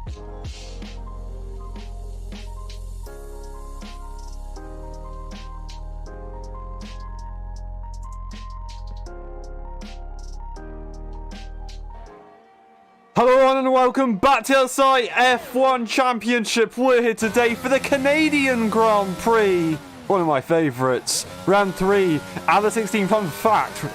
Hello everyone and welcome back to LSI F1 Championship. We're here today for the Canadian Grand Prix. One of my favourites. Round 3 out of 16. Fun fact,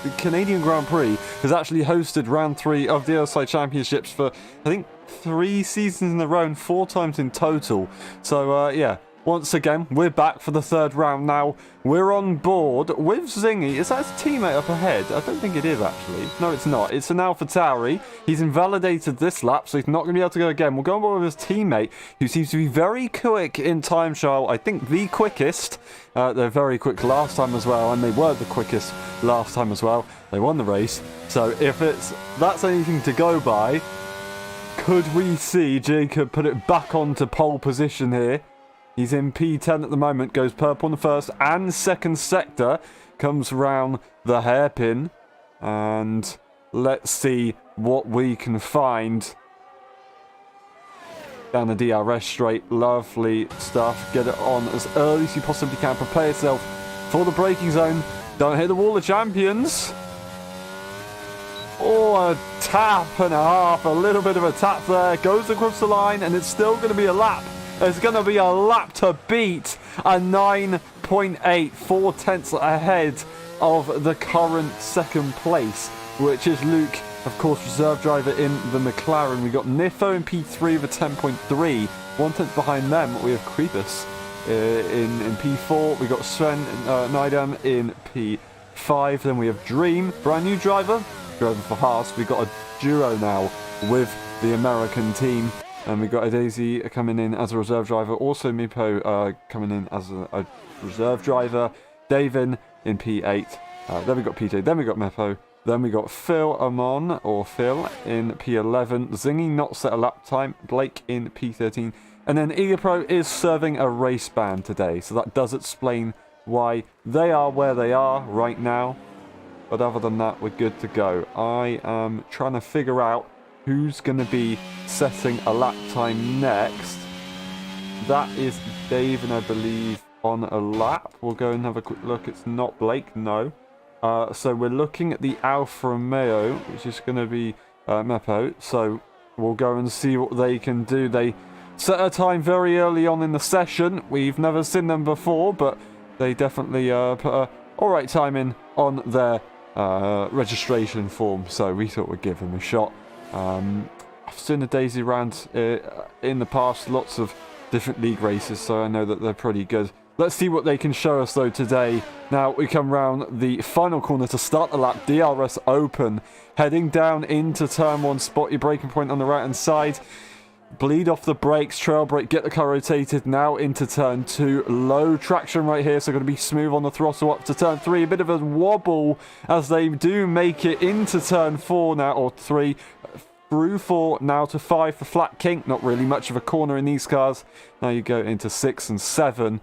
the Canadian Grand Prix has actually hosted round 3 of the LSI Championships for, I think, 3 seasons in a row and 4 times in total. So, yeah. Once again, we're back for the 3rd round now. We're on board with Zingy. Is that his teammate up ahead? I don't think it is, actually. No, it's not. It's an AlphaTauri. He's invalidated this lap, so he's not going to be able to go again. We'll go on board with his teammate, who seems to be very quick in time trial. I think the quickest. They're very quick last time as well, and they were the quickest last time as well. They won the race. So if that's anything to go by, could we see Jacob put it back onto pole position here? He's in P10 at the moment, goes purple in the first and second sector, comes around the hairpin, and let's see what we can find down the DRS straight. Lovely stuff. Get it on as early as you possibly can. Prepare yourself for the braking zone. Don't hit the wall of champions. Oh, a tap and a half, a little bit of a tap there. Goes across the line, and it's still going to be a lap. It's going to be a lap to beat a 9.8, 4 tenths ahead of the current second place, which is Luke, of course, reserve driver in the McLaren. We got Nifo in P3 with a 10.3, 1 tenth behind them. We have Creepus in P4. We got Sven Nidam in P5. Then we have Dream, brand new driver for Haas. We got a duo now with the American team. And we got a Daisy coming in as a reserve driver. Also Mipo coming in as a reserve driver. Davin in P8. Then we got P2. Then we got Mepo. Then we got Phil Amon, or Phil, in P11. Zingy not set a lap time. Blake in P13. And then Egapro is serving a race ban today. So that does explain why they are where they are right now. But other than that, we're good to go. I am trying to figure out who's going to be setting a lap time next. That is Dave, and I believe on a lap. We'll go and have a quick look. It's not Blake, no. So we're looking at the Alfa Romeo, which is going to be Mepo. So we'll go and see what they can do. They set a time very early on in the session. We've never seen them before, but they definitely put a alright time in on their registration form. So we thought we'd give them a shot. I've seen the Daisy round in the past, lots of different league races, so I know that they're pretty good. Let's see what they can show us though today. Now we come round the final corner to start the lap. DRS open, heading down into turn 1. Spot your braking point on the right hand side. Bleed off the brakes, trail brake, get the car rotated. Now into turn 2, low traction right here, so going to be smooth on the throttle up to turn 3. A bit of a wobble as they do make it into turn 4 now, or 3. Through 4, now to 5 for flat kink. Not really much of a corner in these cars. Now you go into 6 and 7.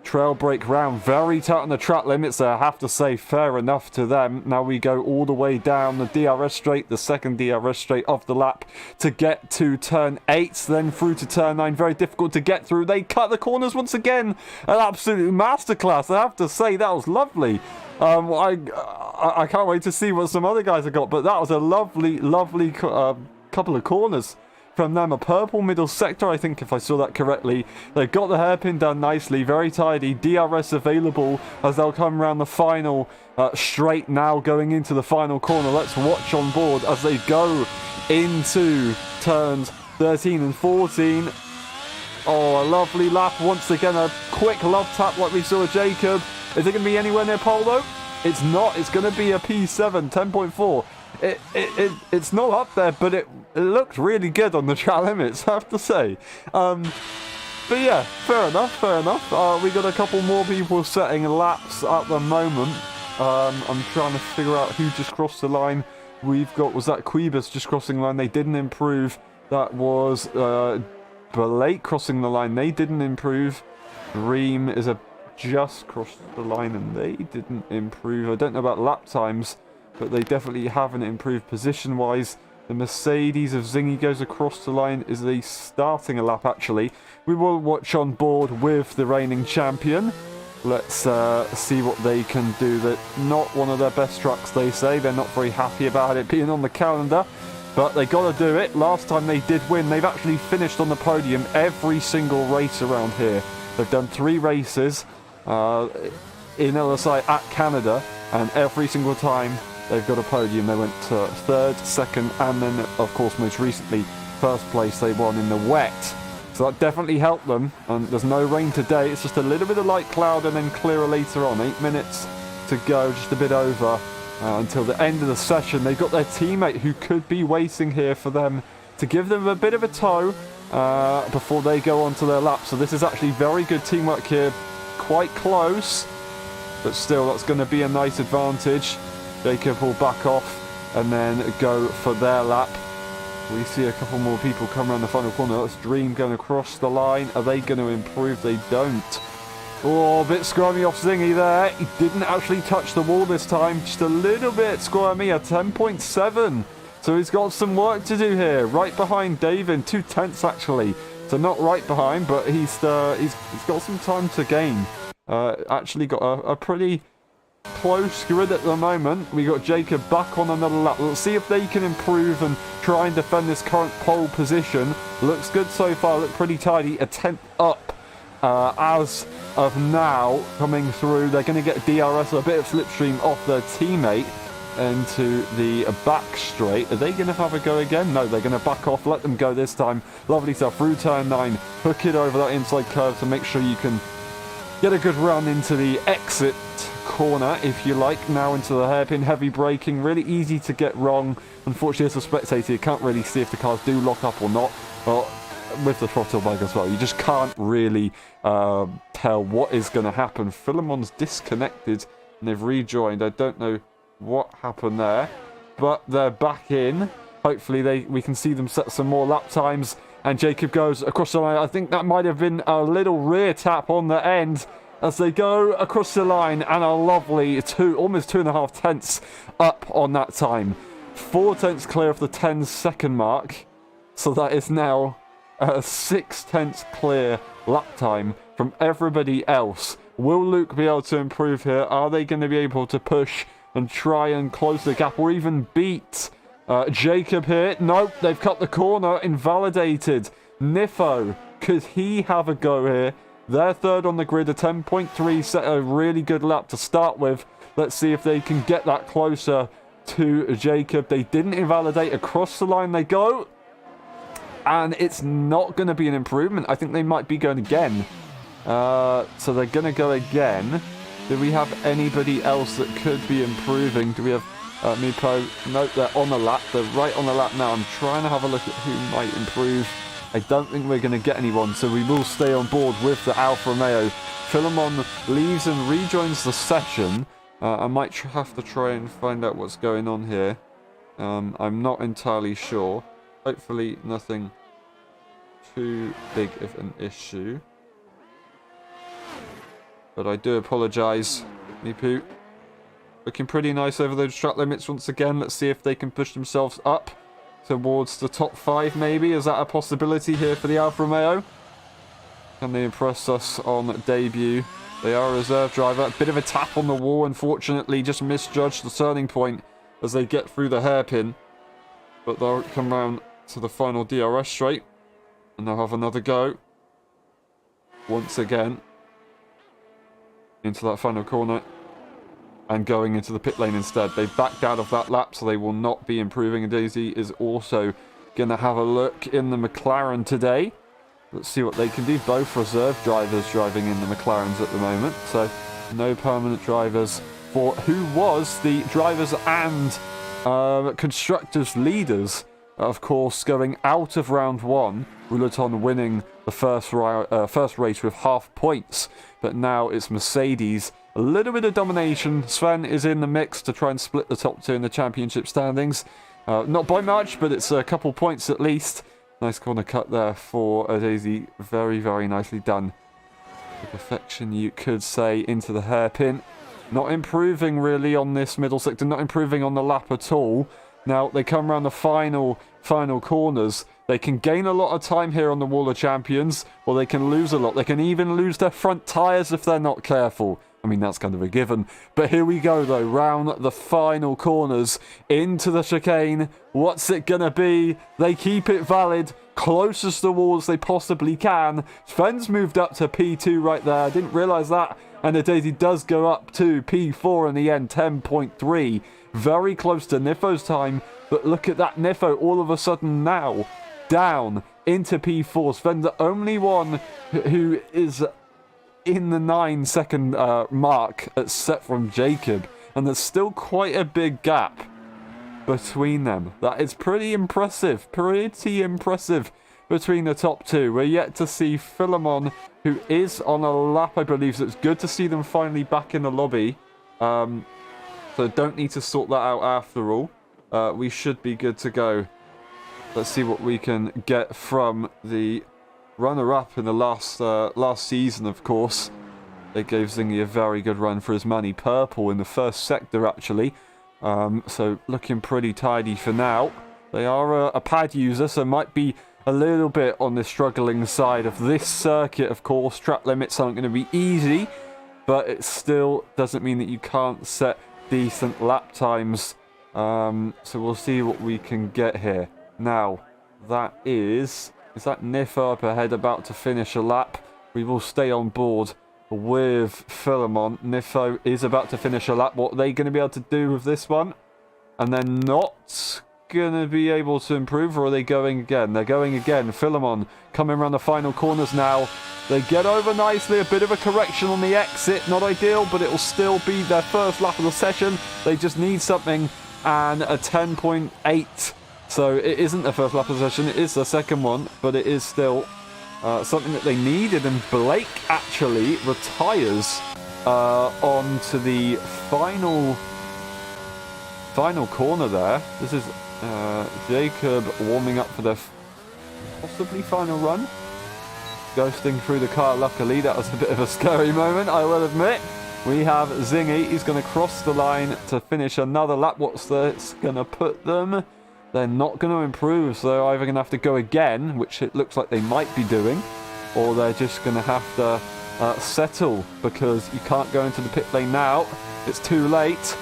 Trail brake round, very tight on the track limits there, I have to say, fair enough to them. Now we go all the way down the DRS straight, the second DRS straight of the lap to get to turn 8, then through to turn 9, very difficult to get through. They cut the corners once again, an absolute masterclass, I have to say, that was lovely. I can't wait to see what some other guys have got, but that was a lovely couple of corners from them. A purple middle sector, I think, if I saw that correctly. They've got the hairpin done nicely, very tidy. DRS available as they'll come around the final straight now, going into the final corner. Let's watch on board as they go into turns 13 and 14. Oh, a lovely lap. Once again, a quick love tap like we saw with Jacob. Is it going to be anywhere near pole, though? It's not. It's going to be a P7, 10.4. It's not up there, but it looked really good on the track limits, I have to say. But yeah, fair enough. We got a couple more people setting laps at the moment. I'm trying to figure out who just crossed the line. We've got, was that Quebus just crossing the line? They didn't improve. That was Blake crossing the line. They didn't improve. Reem is just crossed the line and they didn't improve. I don't know about lap times, but they definitely haven't improved position-wise. The Mercedes of Zingy goes across the line. Is he starting a lap, actually? We will watch on board with the reigning champion. Let's see what they can do. That not one of their best trucks, they say. They're not very happy about it being on the calendar, but they got to do it. Last time they did win. They've actually finished on the podium every single race around here. They've done 3 races in LSI at Canada, and every single time they've got a podium. They went to 3rd, 2nd, and then, of course, most recently, 1st place they won in the wet. So that definitely helped them. And there's no rain today. It's just a little bit of light cloud and then clearer later on. 8 minutes to go, just a bit over until the end of the session. They've got their teammate who could be waiting here for them to give them a bit of a tow before they go on to their lap. So this is actually very good teamwork here. Quite close, but still that's going to be a nice advantage. Jacob will back off and then go for their lap. We see a couple more people come around the final corner. That's Dream going across the line. Are they going to improve? They don't. Oh, a bit squirmy off Zingy there. He didn't actually touch the wall this time. Just a little bit squirmy, a 10.7. So he's got some work to do here. Right behind David, 2 tenths actually. So not right behind, but he's got some time to gain. Actually got a pretty close grid at the moment. We got Jacob back on another lap. Let's see if they can improve and try and defend this current pole position. Looks good so far. Look pretty tidy. A 10th up as of now coming through. They're going to get DRS, a bit of slipstream off their teammate into the back straight. Are they going to have a go again? No, they're going to back off. Let them go this time. Lovely stuff. Through turn 9. Hook it over that inside curve to make sure you can get a good run into the exit corner, if you like. Now into the hairpin. Heavy braking. Really easy to get wrong. Unfortunately, as a spectator, you can't really see if the cars do lock up or not. Well, with the throttle bug as well, you just can't really tell what is going to happen. Philemon's disconnected and they've rejoined. I don't know what happened there, but they're back in. Hopefully we can see them set some more lap times, and Jacob goes across the line. I think that might have been a little rear tap on the end as they go across the line, and a lovely almost 2.5 tenths up on that time. 4 tenths clear of the 10-second mark, so that is now 6 tenths clear lap time from everybody else. Will Luke be able to improve here? Are they going to be able to push and try and close the gap or even beat Jacob here? Nope, they've cut the corner. Invalidated. Nifo, could he have a go here? They're 3rd on the grid. A 10.3 set a really good lap to start with. Let's see if they can get that closer to Jacob. They didn't invalidate. Across the line they go. And it's not going to be an improvement. I think they might be going again. So they're going to go again. Do we have anybody else that could be improving? Do we have Mipo? Nope, they're on the lap. They're right on the lap now. I'm trying to have a look at who might improve. I don't think we're going to get anyone, so we will stay on board with the Alfa Romeo. Philemon leaves and rejoins the session. I might have to try and find out what's going on here. I'm not entirely sure. Hopefully nothing too big of an issue. But I do apologise, Mipu. Looking pretty nice over those track limits once again. Let's see if they can push themselves up towards the top 5 maybe. Is that a possibility here for the Alfa Romeo? Can they impress us on debut? They are a reserve driver. A bit of a tap on the wall, unfortunately. Just misjudged the turning point as they get through the hairpin. But they'll come round to the final DRS straight. And they'll have another go. Once again. Into that final corner. And going into the pit lane instead. They backed out of that lap, so they will not be improving. And Daisy is also going to have a look in the McLaren today. Let's see what they can do. Both reserve drivers driving in the McLarens at the moment. So no permanent drivers for who was the drivers and constructors leaders. Of course, going out of round 1, Rouleton winning the first race with half points. But now it's Mercedes. A little bit of domination. Sven is in the mix to try and split the top 2 in the championship standings. Not by much, but it's a couple points at least. Nice corner cut there for Daisy. Very, very nicely done. The perfection, you could say, into the hairpin. Not improving really on this middle sector. Not improving on the lap at all. Now, they come around the final corners. They can gain a lot of time here on the Wall of Champions, or they can lose a lot. They can even lose their front tyres if they're not careful. I mean, that's kind of a given. But here we go, though, round the final corners, into the chicane. What's it going to be? They keep it valid, closest to the wall as they possibly can. Sven's moved up to P2 right there. I didn't realise that. And the Daisy does go up to P4 in the end, 10.3. Very close to Nifo's time. But look at that, Nifo all of a sudden now down into P4. Sven, the only one who is in the 9-second mark except from Jacob, and there's still quite a big gap between them. That is pretty impressive between the top two. We're yet to see Philemon, who is on a lap, I believe, so it's good to see them finally back in the lobby. So don't need to sort that out after all. We should be good to go. Let's see what we can get from the runner-up in the last season, of course. They gave Zingy a very good run for his money. Purple in the first sector, actually. So looking pretty tidy for now. They are a pad user, so might be a little bit on the struggling side of this circuit, of course. Track limits aren't going to be easy, but it still doesn't mean that you can't set decent lap times. So we'll see what we can get here. Now, that is that Nifo up ahead about to finish a lap? We will stay on board with Philemon. Nifo is about to finish a lap. What are they going to be able to do with this one? And they're not going to be able to improve, or are they going again? They're going again. Philemon coming around the final corners now. They get over nicely. A bit of a correction on the exit. Not ideal, but it will still be their first lap of the session. They just need something, and a 10.8. So it isn't the first lap of the session, it is the second one, but it is still something that they needed. And Blake actually retires onto the final corner there. This is Jacob warming up for their possibly final run. Ghosting through the car, luckily. That was a bit of a scary moment, I will admit. We have Zingy. He's going to cross the line to finish another lap. What's this going to put them? They're not going to improve, so they're either going to have to go again, which it looks like they might be doing, or they're just going to have to settle, because you can't go into the pit lane now. It's too late.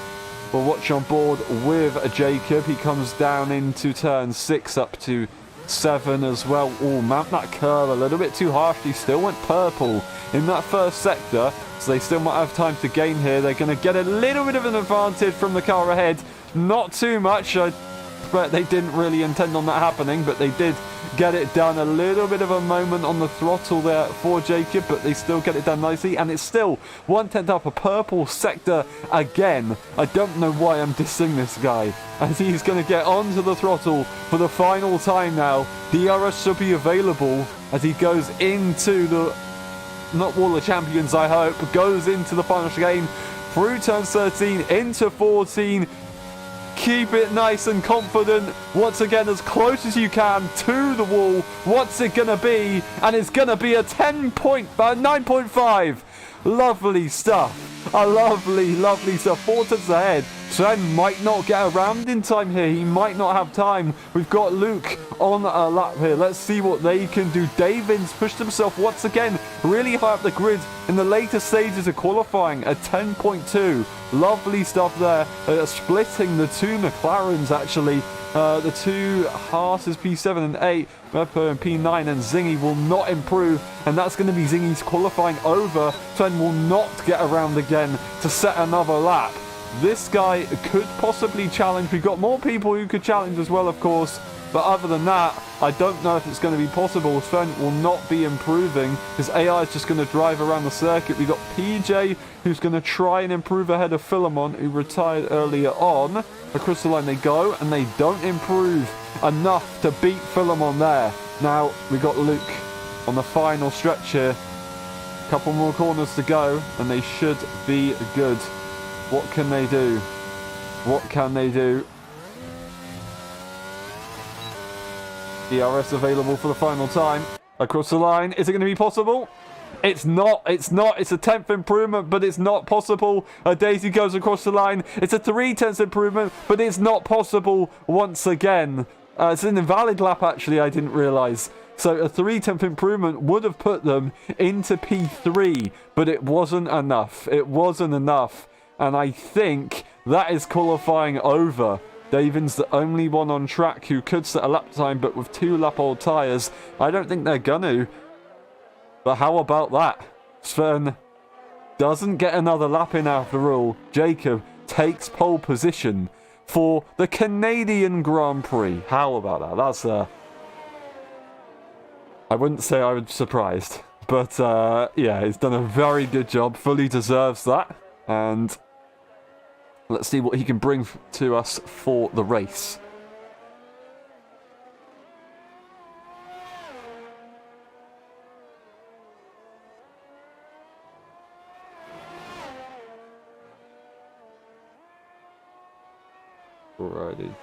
We'll watch on board with Jacob. He comes down into turn 6 up to 7 as well. Oh, mount that curve a little bit too harshly. Still went purple in that first sector, so they still might have time to gain here. They're going to get a little bit of an advantage from the car ahead. Not too much. But they didn't really intend on that happening, but they did get it done. A little bit of a moment on the throttle there for Jacob, but they still get it done nicely, and it's still 1/10 up a purple sector again. I don't know why I'm dissing this guy, as he's going to get onto the throttle for the final time now. DRS should be available as he goes into the, not Wall of Champions, I hope, goes into the final chicane, through turn 13, into 14, Keep it nice and confident. Once again, as close as you can to the wall. What's it going to be? And it's going to be a 9.5. Lovely stuff. A lovely stuff. 4 tenths ahead. Sven might not get around in time here. He might not have time. We've got Luke on a lap here. Let's see what they can do. Davin's pushed himself once again really high up the grid in the later stages of qualifying at 10.2. Lovely stuff there. Splitting the two McLarens, actually. The two Haas's P7 and 8, Meppo and P9, and Zingy will not improve, and that's going to be Zingy's qualifying over. Sven will not get around again to set another lap. This guy could possibly challenge. We've got more people who could challenge as well, of course, but other than that, I don't know if it's going to be possible. Sven will not be improving. His AI is just going to drive around the circuit. We've got PJ, who's going to try and improve ahead of Philemon, who retired earlier on. Across the line they go, and they don't improve enough to beat Philemon there. Now, we've got Luke on the final stretch here. A couple more corners to go, and they should be good. What can they do? What can they do? DRS available for the final time. Across the line. Is it going to be possible? It's not. It's a 10th improvement, but it's not possible. Daisy goes across the line. It's a 3/10 improvement, but it's not possible once again. It's an invalid lap, actually, I didn't realise. So a 3/10 improvement would have put them into P3, but it wasn't enough. It wasn't enough. And I think that is qualifying over. Davin's the only one on track who could set a lap time, but with 2-lap-old tyres, I don't think they're going to. But how about that? Sven doesn't get another lap in after all. Jacob takes pole position for the Canadian Grand Prix. How about that? That's I wouldn't say I was surprised. But yeah, he's done a very good job. Fully deserves that. And let's see what he can bring to us for the race. Alrighty.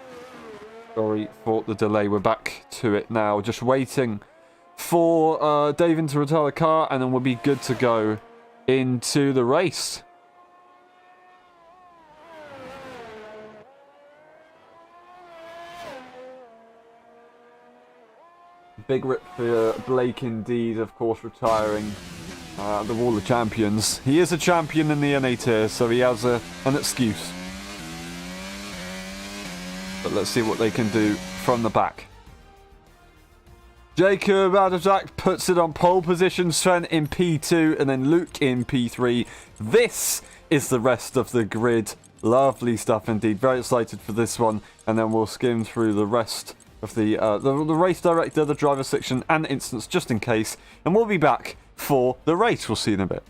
Sorry for the delay. We're back to it now. Just waiting for Davin to retire the car, and then we'll be good to go into the race. Big rip for Blake indeed, of course, retiring the Wall of Champions. He is a champion in the NA tier, so he has an excuse. But let's see what they can do from the back. Jacob Adamczak puts it on pole position, Sven in P2, and then Luke in P3. This is the rest of the grid. Lovely stuff indeed. Very excited for this one. And then we'll skim through the rest of the race director, the driver section, and instance just in case. And we'll be back for the race. We'll see you in a bit.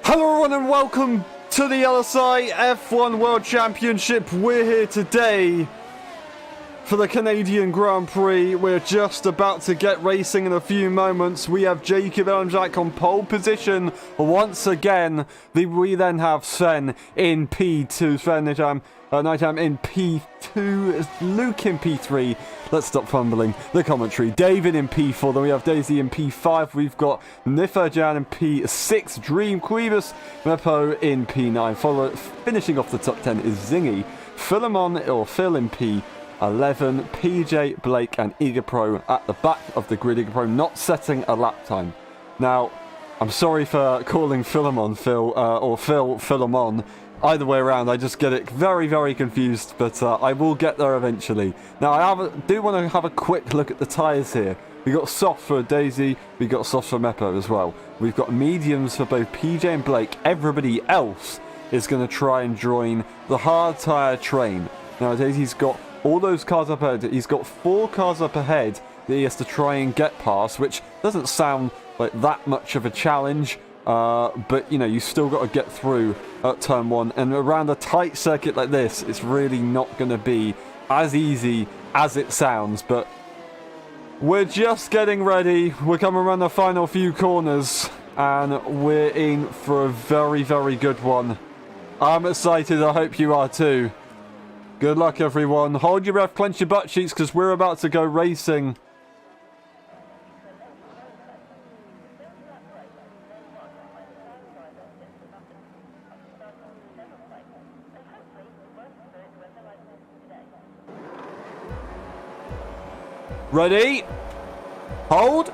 Hello everyone and welcome to the LSI F1 World Championship. We're here today for the Canadian Grand Prix. We're just about to get racing in a few moments. We have Jacob Adamczak on pole position once again. We then have Sven in P2, Sven Nightham in P2, Luke in P3. Let's stop fumbling the commentary. David in P4, then we have Daisy in P5. We've got Nifajan in P6, Dream Quibus, Mepo in P9. Finishing off the top 10 is Zingy, Philemon or Phil in P11, PJ, Blake and Eager Pro at the back of the grid. Eager Pro not setting a lap time. Now, I'm sorry for calling Philemon Phil or Phil Philemon. Either way around, I just get it very, very confused, but I will get there eventually. Now, I do want to have a quick look at the tyres here. We got soft for Daisy. We got soft for Meppo as well. We've got mediums for both PJ and Blake. Everybody else is going to try and join the hard tyre train. Now, Daisy's got all those cars up ahead. He's got 4 cars up ahead that he has to try and get past, which doesn't sound like that much of a challenge. But, you know, you still got to get through at turn 1. And around a tight circuit like this, it's really not going to be as easy as it sounds. But we're just getting ready. We're coming around the final few corners. And we're in for a very, very good one. I'm excited. I hope you are too. Good luck, everyone. Hold your breath, clench your butt cheeks, because we're about to go racing. Ready? Hold.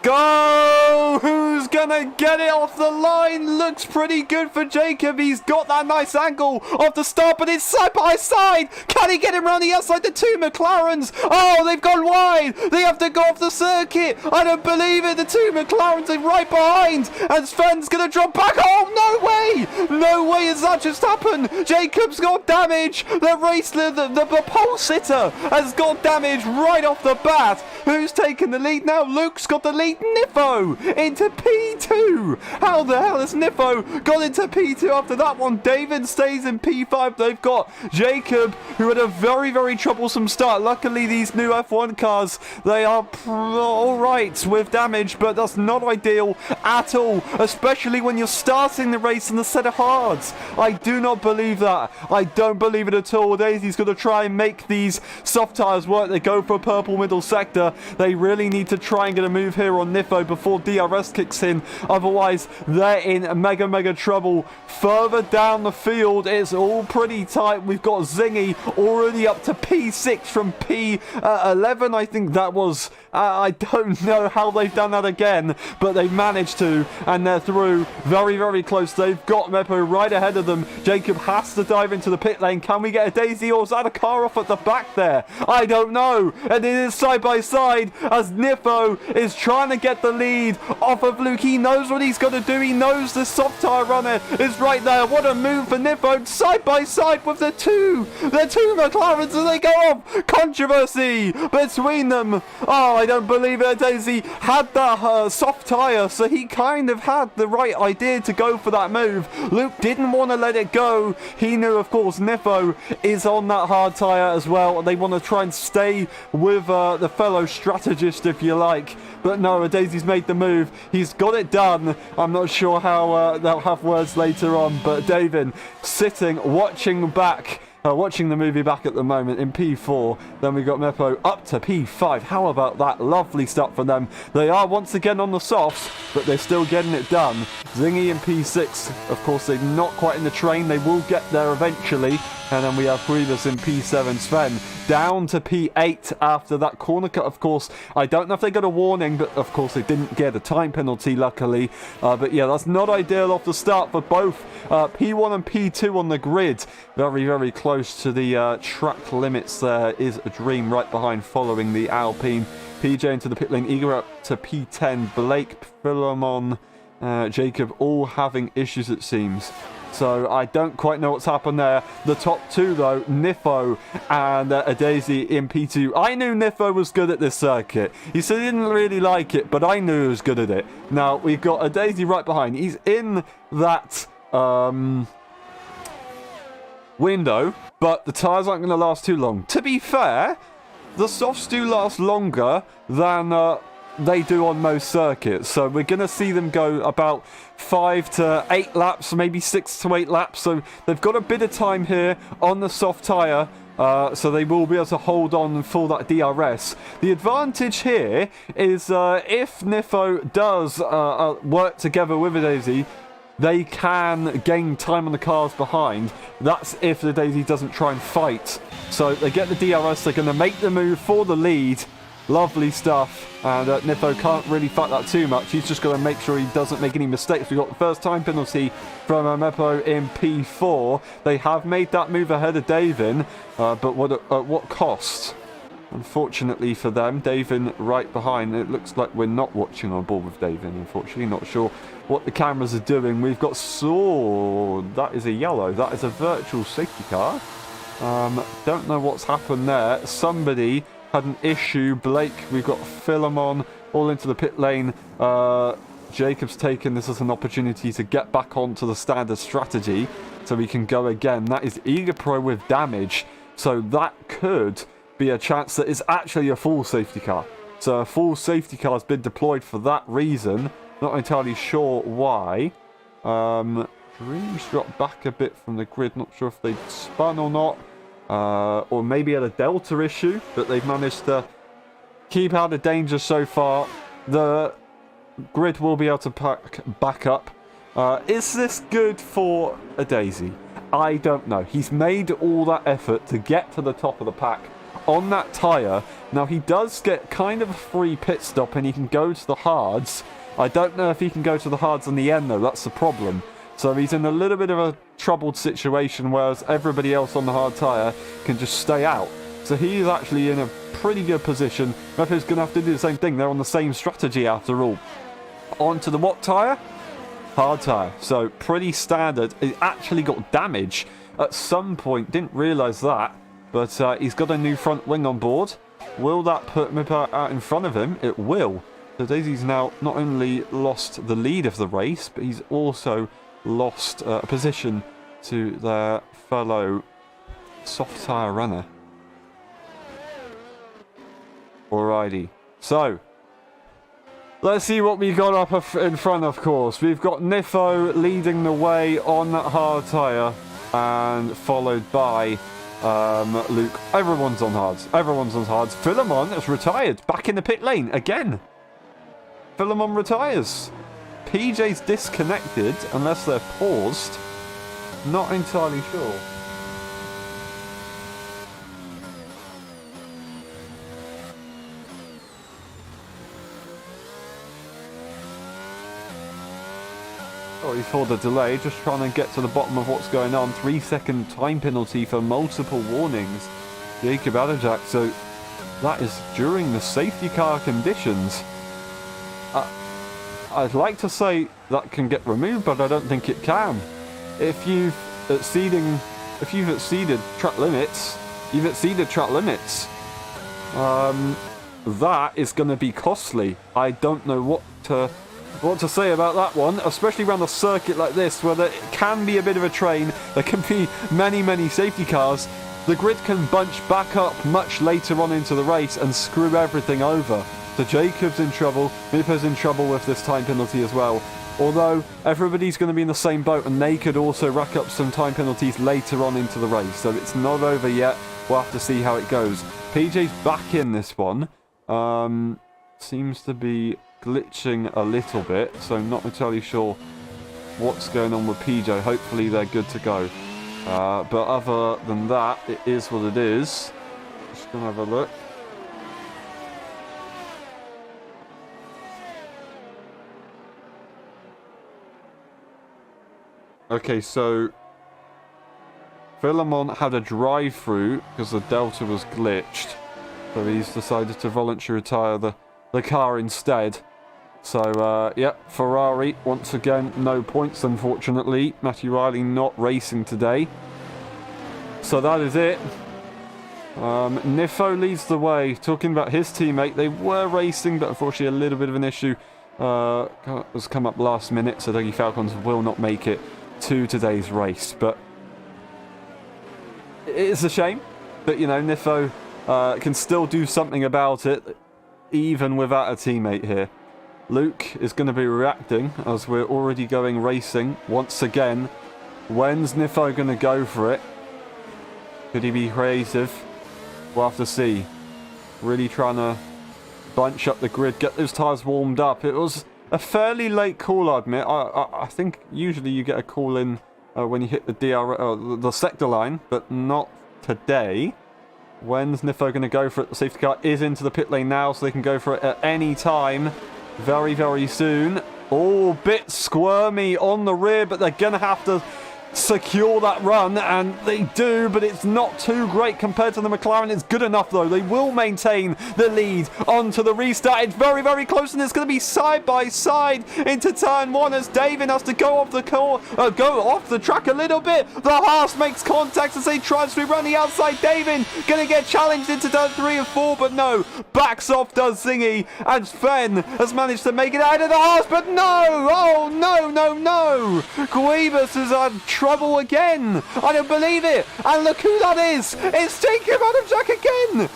Go! Who's gonna get it off the line? Looks pretty good for Jacob. He's got that nice angle off the start, but it's side by side. Can he get him around the outside? The 2 McLarens. Oh, they've gone wide. They have to go off the circuit. I don't believe it. The 2 McLarens are right behind. And Sven's gonna drop back. Oh, no way. No way has that just happened. Jacob's got damage. The pole sitter has got damage right off the bat. Who's taking the lead now? Luke's got the lead. Niffo into P2. How the hell has Niffo got into P2 after that one? David stays in P5. They've got Jacob, who had a very, very troublesome start. Luckily, these new F1 cars, they are all right with damage, but that's not ideal at all, especially when you're starting the race in the set of hards. I do not believe that. I don't believe it at all. Daisy's going to try and make these soft tyres work. They go for a purple middle sector. They really need to try and get a move here on Niffo before DRS kicks in. Otherwise, they're in mega trouble. Further down the field, it's all pretty tight. We've got Zingy already up to P6 from P11, I think that was. I don't know how they've done that again, but they've managed to, and they're through very close. They've got Meppo right ahead of them. Jacob has to dive into the pit lane. Can we get a Daisy, or is that a car off at the back there? I don't know. And it is side by side as Niffo is trying to get the lead off of Luke. He knows what he's got to do. He knows the soft tyre runner is right there. What a move for Niffo, side by side with the two McLarens, and they go off. Controversy between them. Oh, I don't believe it. Daisy had that soft tyre, so he kind of had the right idea to go for that move. Luke didn't want to let it go. He knew, of course, Niffo is on that hard tyre as well. They want to try and stay with the fellow strategist, if you like. But no, Daisy's made the move. He's got it done. I'm not sure how they'll have words later on, but David sitting, watching back. Watching the movie back at the moment in P4. Then we got Meppo up to P5. How about that? Lovely start from them. They are once again on the softs, but they're still getting it done. Zingy in P6. Of course, they're not quite in the train. They will get there eventually. And then we have Grievous in P7. Sven down to P8 after that corner cut, of course. I don't know if they got a warning, but of course they didn't get a time penalty, luckily. But yeah, that's not ideal off the start for both P1 and P2 on the grid. Very close to the track limits. There is a Dream right behind following the Alpine. PJ into the pit lane, eager up to P10. Blake, Philemon, Jacob all having issues, it seems. So I don't quite know what's happened there. The top two, though, Niffo and a Daisy in P2. I knew Niffo was good at this circuit. He said he didn't really like it, but I knew he was good at it. Now, we've got a Daisy right behind. He's in that window, but the tyres aren't going to last too long. To be fair, the softs do last longer than they do on most circuits, so we're going to see them go about 5 to 8 laps, maybe 6 to 8 laps, so they've got a bit of time here on the soft tyre, so they will be able to hold on for that DRS. The advantage here is if Niffo does work together with a Daisy, they can gain time on the cars behind. That's if the Daisy doesn't try and fight. So they get the DRS, they're going to make the move for the lead. Lovely stuff, and Niffo can't really fight that too much. He's just going to make sure he doesn't make any mistakes. We've got the first time penalty from Meppo in P4. They have made that move ahead of Davin, but at what cost? Unfortunately for them, Davin right behind. It looks like we're not watching on board with Davin, unfortunately. Not sure what the cameras are doing. We've got Sword. That is a yellow. That is a virtual safety car. Don't know what's happened there. Somebody had an issue. Blake, we've got Philemon all into the pit lane. Jacob's taken this as an opportunity to get back onto the standard strategy so we can go again. That is Eager Pro with damage. So that could be a chance that it's actually a full safety car. So a full safety car has been deployed for that reason. Not entirely sure why. Dreams dropped back a bit from the grid. Not sure if they spun or not. Or maybe had a delta issue, but they've managed to keep out of danger so far. The grid will be able to pack back up. Is this good for a Daisy? I don't know. He's made all that effort to get to the top of the pack on that tyre. Now he does get kind of a free pit stop and he can go to the hards. I don't know if he can go to the hards in the end though. That's the problem. So he's in a little bit of a troubled situation, whereas everybody else on the hard tyre can just stay out. So he's actually in a pretty good position. Mephi's going to have to do the same thing. They're on the same strategy after all. On to the what tyre? Hard tyre. So pretty standard. It actually got damage at some point. Didn't realise that. But he's got a new front wing on board. Will that put Mipper out in front of him? It will. So Daisy's now not only lost the lead of the race, but he's also lost a position to their fellow soft tyre runner. Alrighty. So, let's see what we got up in front, of course. We've got Nifo leading the way on that hard tyre and followed by Luke. Everyone's on hards. Everyone's on hards. Philemon has retired. Back in the pit lane again. Philemon retires. PJ's disconnected unless they're paused. Not entirely sure. Sorry for the delay, just trying to get to the bottom of what's going on. 3-second time penalty for multiple warnings. Jacob Adajak, so that is during the safety car conditions. I'd like to say that can get removed, but I don't think it can. If you've exceeded track limits, you've exceeded track limits. That is going to be costly. I don't know what to say about that one, especially around a circuit like this where there can be a bit of a train, there can be many safety cars. The grid can bunch back up much later on into the race and screw everything over. So Jacob's in trouble, Mipper's in trouble with this time penalty as well. Although everybody's going to be in the same boat and they could also rack up some time penalties later on into the race. So it's not over yet. We'll have to see how it goes. PJ's back in this one. Seems to be glitching a little bit, so not entirely sure what's going on with PJ. Hopefully they're good to go. But other than that, it is what it is. Just gonna have a look. Okay, so Philemon had a drive-through because the Delta was glitched. So he's decided to voluntarily retire the car instead. So, yep, Ferrari, once again, no points, unfortunately. Matthew Riley not racing today. So that is it. Nifo leads the way. Talking about his teammate, they were racing, but unfortunately a little bit of an issue has come up last minute, so Dougie Falcons will not make it to today's race. But it's a shame, but, you know, Nifo can still do something about it, even without a teammate here. Luke is going to be reacting as we're already going racing once again. When's Nifo going to go for it? Could he be creative? We'll have to see. Really trying to bunch up the grid, get those tyres warmed up. It was a fairly late call, I admit. I think usually you get a call in when you hit the sector line, but not today. When's Nifo going to go for it? The safety car is into the pit lane now, so they can go for it at any time. Very soon. Oh, bit squirmy on the rear, but they're going to have to secure that run, and they do, but it's not too great compared to the McLaren. It's good enough, though. They will maintain the lead onto the restart. It's very, very close, and it's going to be side by side into turn one as David has to go off the track a little bit. The Haas makes contact as they try to run the outside. David going to get challenged into turn 3 and 4, but no, backs off does Zingy, and Sven has managed to make it out of the Haas, but no! Oh, no, no, no! Guibas has had trouble again. I don't believe it. And look who that is. It's Jacob Adamczak again.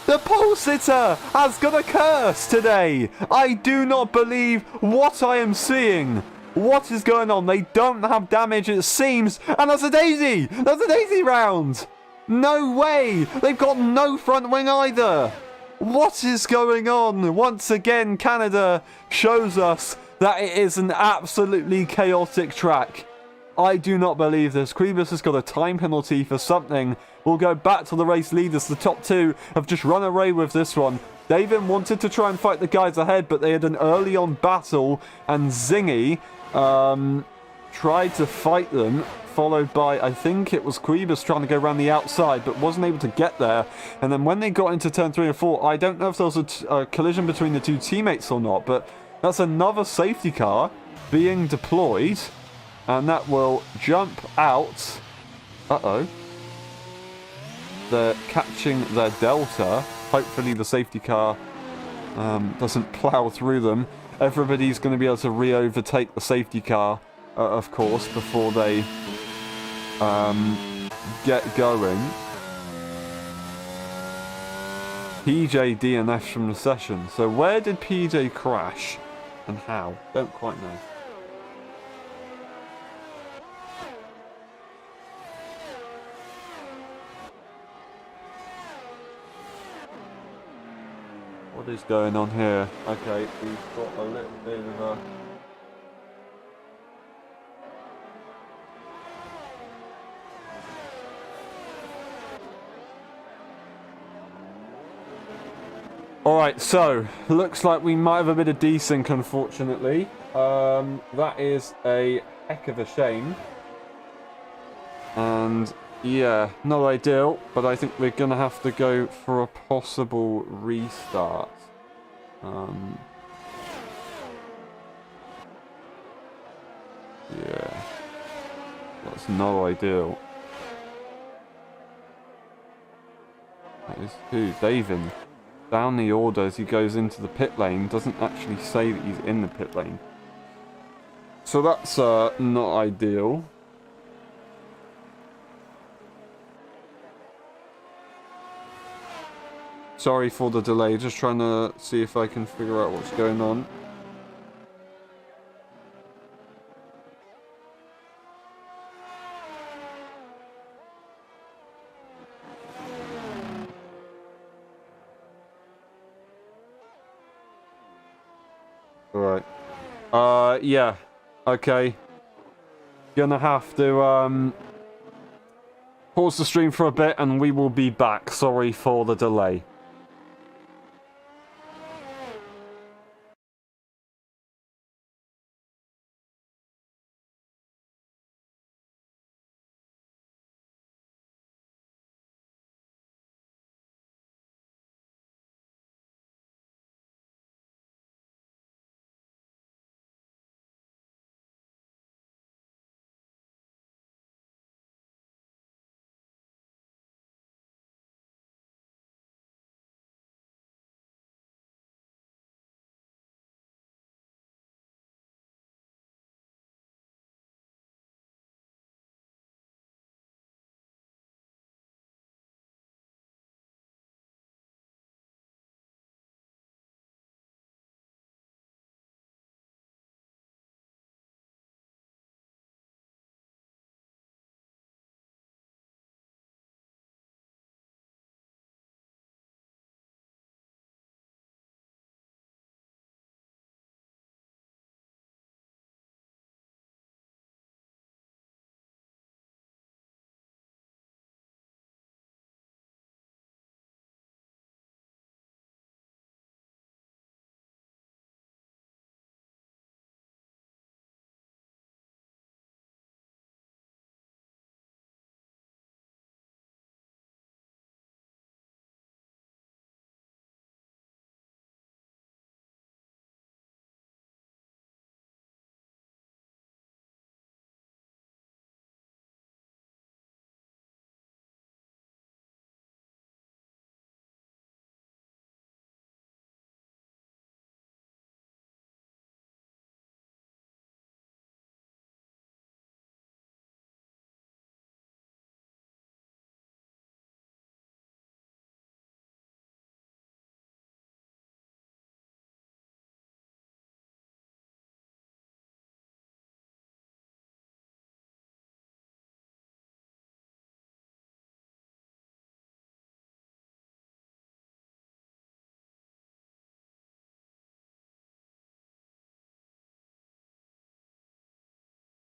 The pole sitter has got a curse today. I do not believe what I am seeing. What is going on? They don't have damage, it seems. And that's a daisy. That's a daisy round. No way. They've got no front wing either. What is going on? Once again, Canada shows us that it is an absolutely chaotic track. I do not believe this. Kribus has got a time penalty for something. We'll go back to the race leaders. The top two have just run away with this one. David wanted to try and fight the guys ahead, but they had an early on battle, and Zingy tried to fight them, followed by, I think it was Kribus trying to go around the outside, but wasn't able to get there. And then when they got into turn 3 and 4, I don't know if there was a collision between the two teammates or not, but that's another safety car being deployed. And that will jump out. Uh-oh. They're catching their delta. Hopefully the safety car doesn't plow through them. Everybody's going to be able to re-overtake the safety car, of course, before they get going. PJ DNF from the session. So where did PJ crash and how? Don't quite know. What is going on here? Okay, we've got a little bit of a... Alright, so, looks like we might have a bit of desync, unfortunately. That is a heck of a shame. And... yeah, not ideal, but I think we're going to have to go for a possible restart. Yeah, that's not ideal. That is who? Davin. Down the order as he goes into the pit lane, doesn't actually say that he's in the pit lane. So that's not ideal. Sorry for the delay, just trying to see if I can figure out what's going on. Alright. Yeah. Okay. Gonna have to, pause the stream for a bit and we will be back. Sorry for the delay.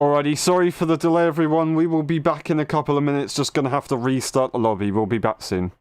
Alrighty, sorry for the delay, everyone. We will be back in a couple of minutes. Just gonna have to restart the lobby. We'll be back soon.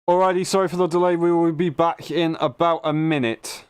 Alrighty, sorry for the delay. We will be back in about a minute.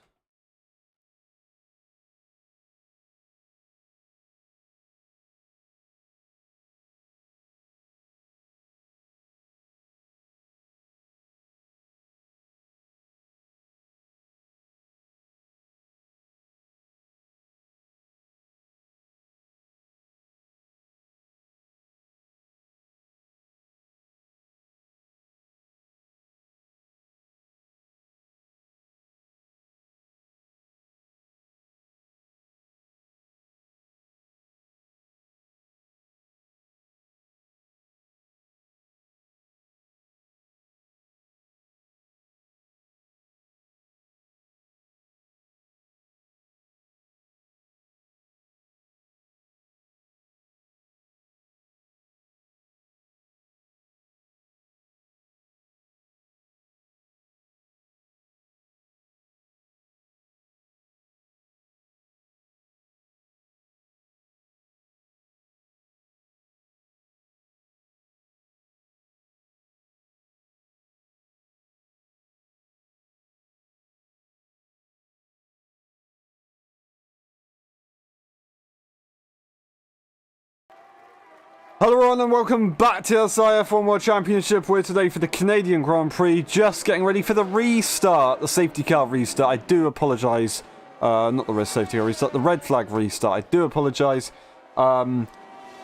Hello everyone and welcome back to LSI F1 World Championship. We're today for the Canadian Grand Prix, just getting ready for the restart, the safety car restart. I do apologise, not the safety car restart, the red flag restart. I do apologise.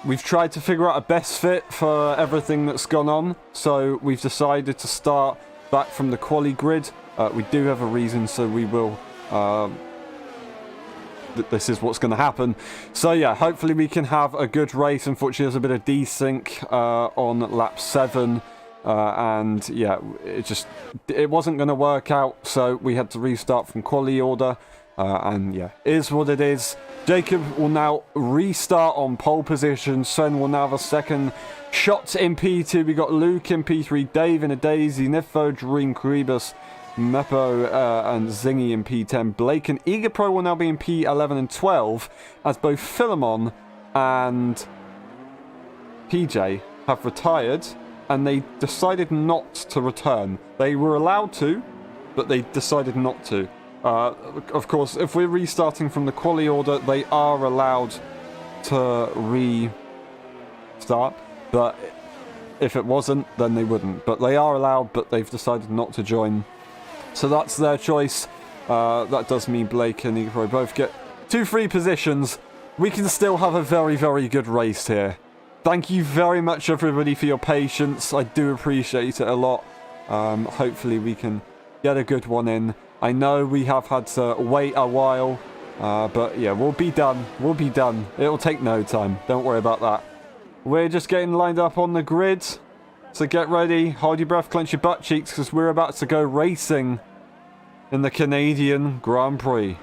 We've tried to figure out a best fit for everything that's gone on, so we've decided to start back from the quali grid. We do have a reason, so we will... this is what's going to happen. So yeah, hopefully we can have a good race. Unfortunately, there's a bit of desync on lap 7. And yeah, it wasn't going to work out. So we had to restart from quali order. And yeah, is what it is. Jacob will now restart on pole position. Sven will now have a second shot in P2. We got Luke in P3, Dave in a Daisy, Nifo, Dream, Kribus, Meppo and Zingy in P10. Blake and Egapro will now be in P11 and 12, as both Philemon and PJ have retired, and they decided not to return. They were allowed to, but they decided not to. Of course, if we're restarting from the quali order, they are allowed to restart, but if it wasn't, then they wouldn't. But they are allowed, but they've decided not to join. So that's their choice. That does mean Blake and Egapro both get 2 free positions. We can still have a very, very good race here. Thank you very much, everybody, for your patience. I do appreciate it a lot. Hopefully we can get a good one in. I know we have had to wait a while, but yeah, we'll be done. We'll be done. It'll take no time. Don't worry about that. We're just getting lined up on the grid. So get ready, hold your breath, clench your butt cheeks, because we're about to go racing in the Canadian Grand Prix.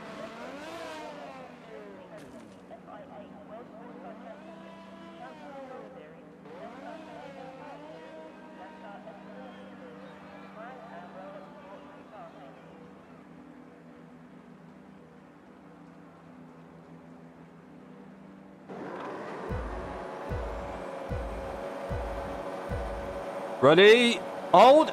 Ready? Hold.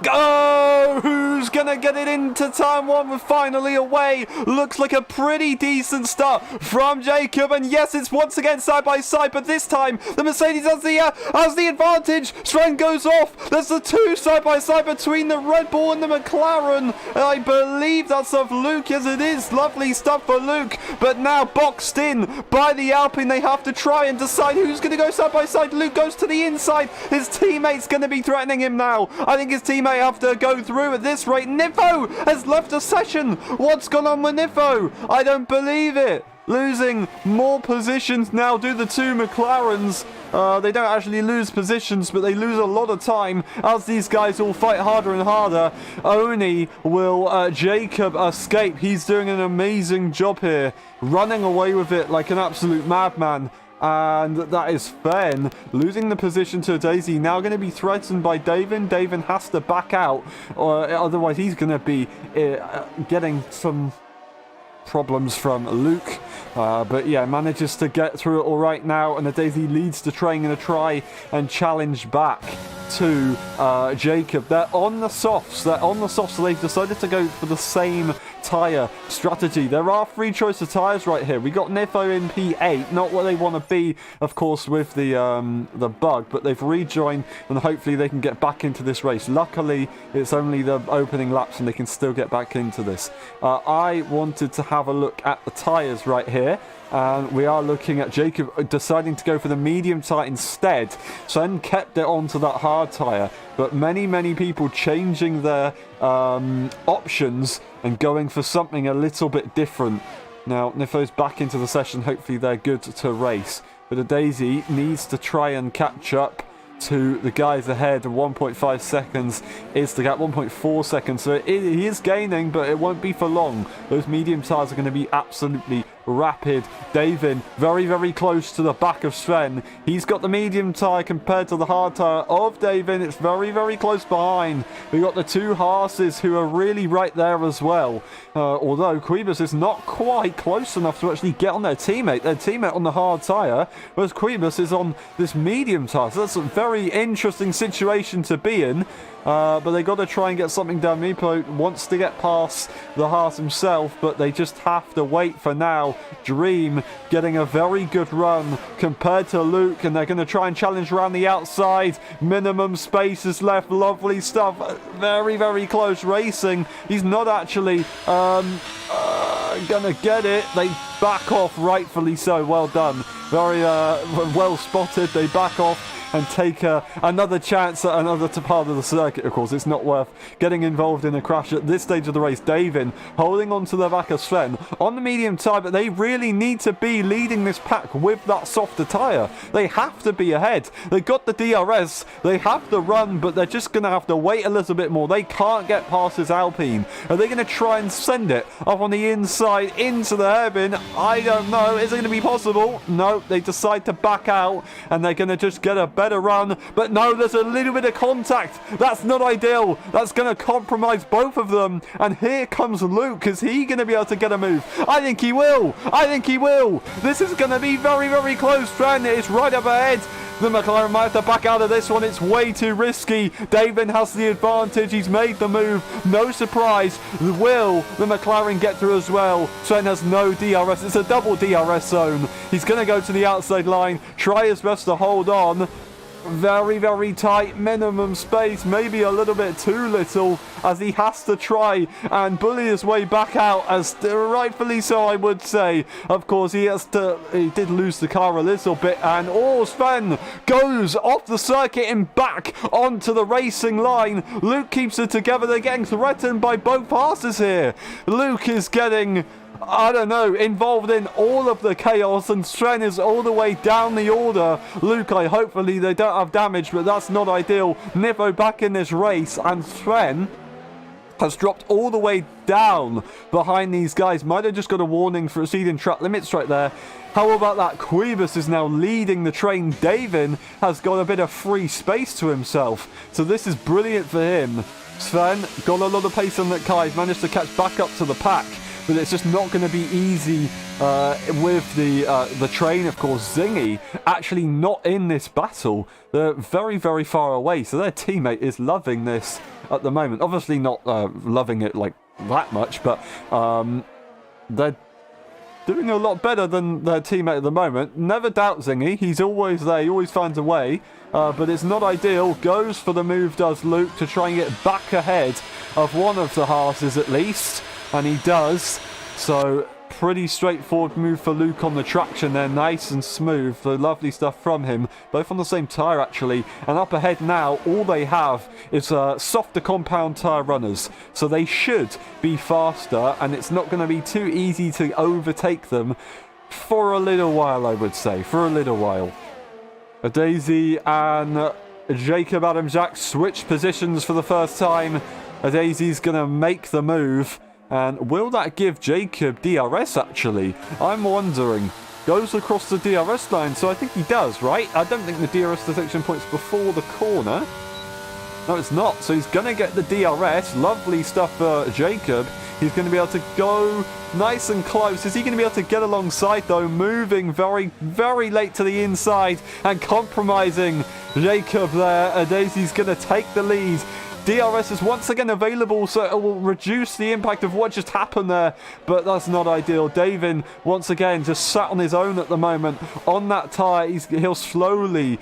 Go! Who's gonna get it into turn 1? We're finally away. Looks like a pretty decent start from Jacob. And yes, it's once again side by side, but this time the Mercedes has the advantage. Sven goes off. There's the 2 side by side between the Red Bull and the McLaren. I believe that's of Luke. Yes, it is. Lovely stuff for Luke. But now boxed in by the Alpine. They have to try and decide who's going to go side by side. Luke goes to the inside. His teammate's going to be threatening him now. I think his teammate have to go through at this rate. Nifo has left a session. What's gone on with Nifo? I don't believe it. Losing more positions now do the 2 McLarens. They don't actually lose positions, but they lose a lot of time as these guys all fight harder and harder. Only will Jacob escape. He's doing an amazing job here, running away with it like an absolute madman. And that is Fen losing the position to Daisy. Now going to be threatened by Davin. Davin has to back out, or otherwise he's going to be getting some problems from Luke. But yeah, manages to get through it all right now, and the Daisy leads the train in a try and challenge back to Jacob. They're on the softs. They're on the softs, so they've decided to go for the same tyre strategy. There are 3 choice of tyres right here. We got Nifo in P8, not what they want to be, of course, with the bug, but they've rejoined, and hopefully they can get back into this race. Luckily, it's only the opening laps, and they can still get back into this. I wanted to have a look at the tyres right here. And we are looking at Jacob deciding to go for the medium tyre instead. Sven kept it onto that hard tyre. But many people changing their options and going for something a little bit different. Now, Nifo's back into the session. Hopefully they're good to race. But a Daisy needs to try and catch up to the guys ahead. 1.5 seconds is the gap, 1.4 seconds. So he is gaining, but it won't be for long. Those medium tyres are going to be absolutely rapid. David very close to the back of Sven. He's got the medium tyre compared to the hard tyre of David. It's very close behind. We got the 2 Haas's who are really right there as well. Although Quibus is not quite close enough to actually get on their teammate on the hard tyre, whereas Quibus is on this medium tyre. So that's a very interesting situation to be in. But they got to try and get something done. Meepo wants to get past the Haas himself, but they just have to wait for now. Dream getting a very good run compared to Luke, and they're going to try and challenge around the outside. Minimum space is left. Lovely stuff. Very close racing. He's not actually going to get it. They back off, rightfully so. Well done. Very well spotted. They back off and take another chance at another part of the circuit. Of course, it's not worth getting involved in a crash at this stage of the race. Davin holding on to the back of Sven on the medium tyre, but they really need to be leading this pack with that softer tyre. They have to be ahead. They got the DRS. They have the run, but they're just going to have to wait a little bit more. They can't get past this Alpine. Are they going to try and send it up on the inside into the hairpin? I don't know. Is it going to be possible? No, they decide to back out, and they're going to just get a better run. But no, there's a little bit of contact. That's not ideal. That's going to compromise both of them. And here comes Luke. Is he going to be able to get a move? I think he will. This is going to be very close. Sven is right up ahead. The McLaren might have to back out of this one. It's way too risky. David has the advantage. He's made the move. No surprise. Will the McLaren get through as well? Sven has no DRS. It's a double DRS zone. He's going to go to the outside line. Try his best to hold on. Very tight, minimum space, maybe a little bit too little, as he has to try and bully his way back out, as rightfully so, I would say. Of course, he did lose the car a little bit, and Sven goes off the circuit and back onto the racing line. Luke keeps it together. They're getting threatened by both passes here. Luke is getting, I don't know, involved in all of the chaos, and Sven is all the way down the order. Luke, hopefully they don't have damage, but that's not ideal. Nifo back in this race, and Sven has dropped all the way down behind these guys. Might have just got a warning for exceeding track limits right there. How about that? Quibus is now leading the train. Davin has got a bit of free space to himself, so this is brilliant for him. Sven got a lot of pace on that car. He's managed to catch back up to the pack, but it's just not going to be easy with the train. Of course, Zingy actually not in this battle. They're very far away, so their teammate is loving this at the moment. Obviously not loving it like that much, but they're doing a lot better than their teammate at the moment. Never doubt Zingy. He's always there. He always finds a way, but it's not ideal. Goes for the move, does Luke, to try and get back ahead of one of the Haas's at least. And he does. So pretty straightforward move for Luke on the traction there. Nice and smooth. The lovely stuff from him. Both on the same tyre actually. And up ahead now, all they have is softer compound tyre runners. So they should be faster. And it's not going to be too easy to overtake them for a little while, I would say. For a little while. Daisy and Jacob Adam-Jack switch positions for the first time. Daisy's going to make the move. And will that give Jacob DRS, actually? I'm wondering. Goes across the DRS line, so I think he does, right? I don't think the DRS detection point's before the corner. No, it's not. So he's going to get the DRS. Lovely stuff for Jacob. He's going to be able to go nice and close. Is he going to be able to get alongside, though? Moving very, very late to the inside and compromising Jacob there. Daisy's going to take the lead. DRS is once again available, so it will reduce the impact of what just happened there, but that's not ideal. Davin, once again, just sat on his own at the moment on that tyre. He'll slowly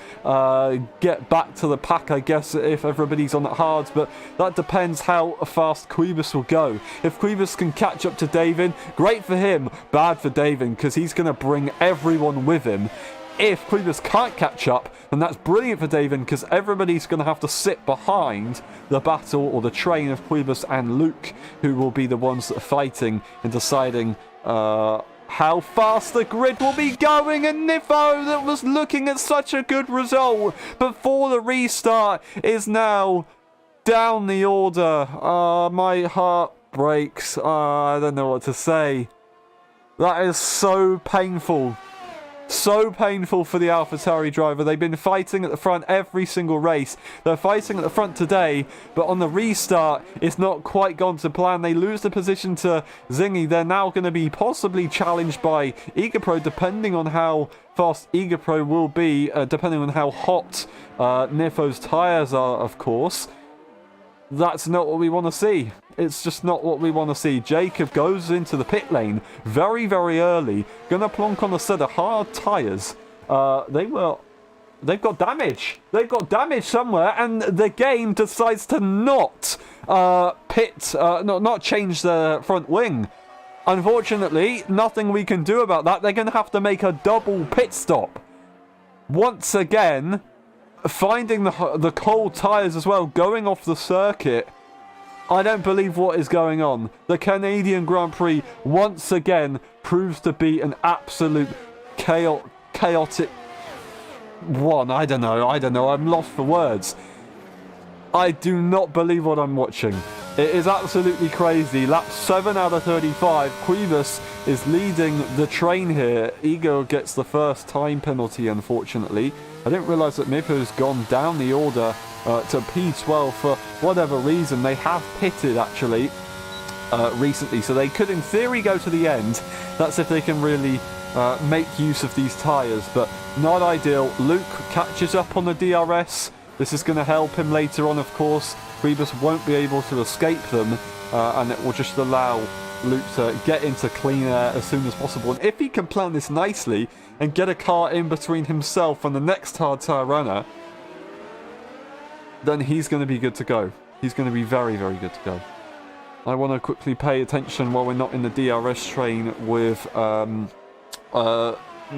get back to the pack, I guess, if everybody's on the hards, but that depends how fast Quibus will go. If Quibus can catch up to Davin, great for him, bad for Davin, because he's going to bring everyone with him. If Quibus can't catch up, then that's brilliant for Davin, because everybody's going to have to sit behind the battle or the train of Quibus and Luke, who will be the ones that are fighting and deciding how fast the grid will be going. And Nifo, that was looking at such a good result before the restart, is now down the order. My heart breaks. I don't know what to say. That is so painful. So painful for the AlphaTauri driver. They've been fighting at the front every single race. They're fighting at the front today, but on the restart, it's not quite gone to plan. They lose the position to Zingy. They're now going to be possibly challenged by EgaPro, depending on how fast EgaPro will be, depending on how hot Nifo's tyres are, of course. That's not what we want to see. It's just not what we want to see. Jacob goes into the pit lane very, very early. Gonna plonk on a set of hard tyres. They've got damage. They've got damage somewhere, and the game decides to not not change the front wing. Unfortunately, nothing we can do about that. They're gonna have to make a double pit stop. Once again, finding the cold tyres as well, going off the circuit. I don't believe what is going on. The Canadian Grand Prix once again proves to be an absolute chaotic one. I don't know. I'm lost for words. I do not believe what I'm watching. It is absolutely crazy. Lap 7 out of 35. Quibus is leading the train here. Ego gets the first time penalty, unfortunately. I didn't realise that Mipo's gone down the order to P12 for whatever reason. They have pitted, actually, recently, so they could, in theory, go to the end. That's if they can really make use of these tyres, but not ideal. Luke catches up on the DRS. This is going to help him later on, of course. Quibus won't be able to escape them, and it will just allow Luke to get into clean air as soon as possible. And if he can plan this nicely and get a car in between himself and the next hard tyre runner, then he's going to be good to go. He's going to be very, very good to go. I want to quickly pay attention while we're not in the DRS train with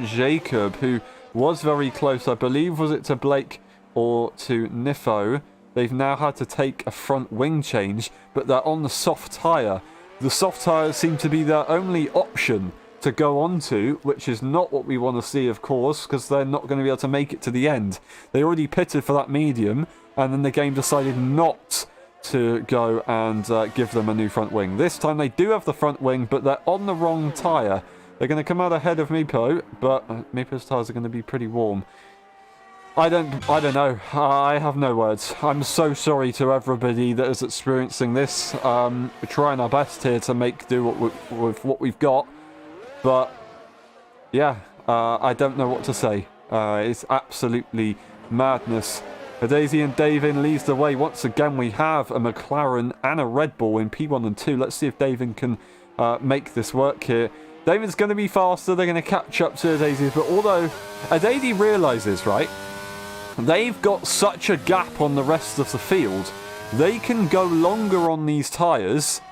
Jacob, who was very close. I believe, was it to Blake or to Nifo? They've now had to take a front wing change, but they're on the soft tyre. The soft tyres seem to be their only option to go on to, which is not what we want to see, of course, because they're not going to be able to make it to the end. They already pitted for that medium, and then the game decided not to go and give them a new front wing. This time they do have the front wing, but they're on the wrong tyre. They're going to come out ahead of Mipo, but Mipo's tyres are going to be pretty warm. I don't know. I have no words. I'm so sorry to everybody that is experiencing this. We're trying our best here to make do with what we've got. But, yeah, I don't know what to say. It's absolutely madness. Daisy and Davin leads the way. Once again, we have a McLaren and a Red Bull in P1 and 2. Let's see if Davin can make this work here. Davin's going to be faster. They're going to catch up to Daisy. But although Daisy realises, right, they've got such a gap on the rest of the field, they can go longer on these tyres,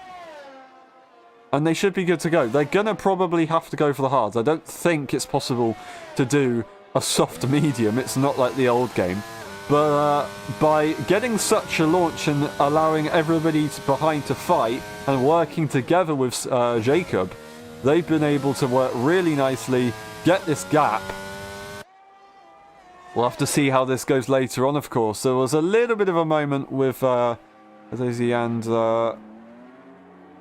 and they should be good to go. They're going to probably have to go for the hards. I don't think it's possible to do a soft medium. It's not like the old game. But by getting such a launch and allowing everybody behind to fight and working together with Jacob, they've been able to work really nicely, get this gap. We'll have to see how this goes later on, of course. There was a little bit of a moment with Daisy and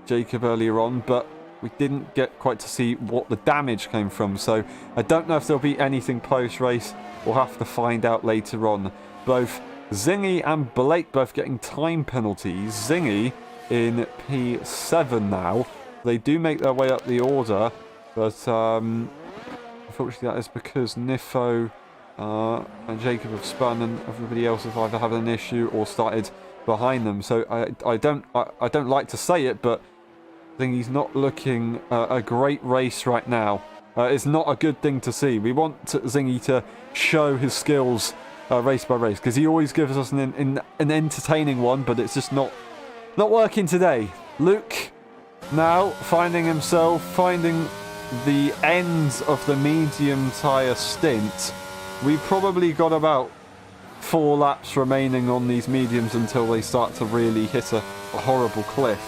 Jacob earlier on, but we didn't get quite to see what the damage came from. So I don't know if there'll be anything post-race. We'll have to find out later on. Both Zingy and Blake both getting time penalties. Zingy in P7 now. They do make their way up the order, but unfortunately that is because Nifo and Jacob have spun, and everybody else has either had an issue or started behind them. So I don't like to say it, but I think he's not looking a great race right now. It's not a good thing to see. We want Zingy to show his skills race by race, because he always gives us an entertaining one, but it's just not working today. Luke now finding the ends of the medium tyre stint. We've probably got about 4 laps remaining on these mediums until they start to really hit a horrible cliff.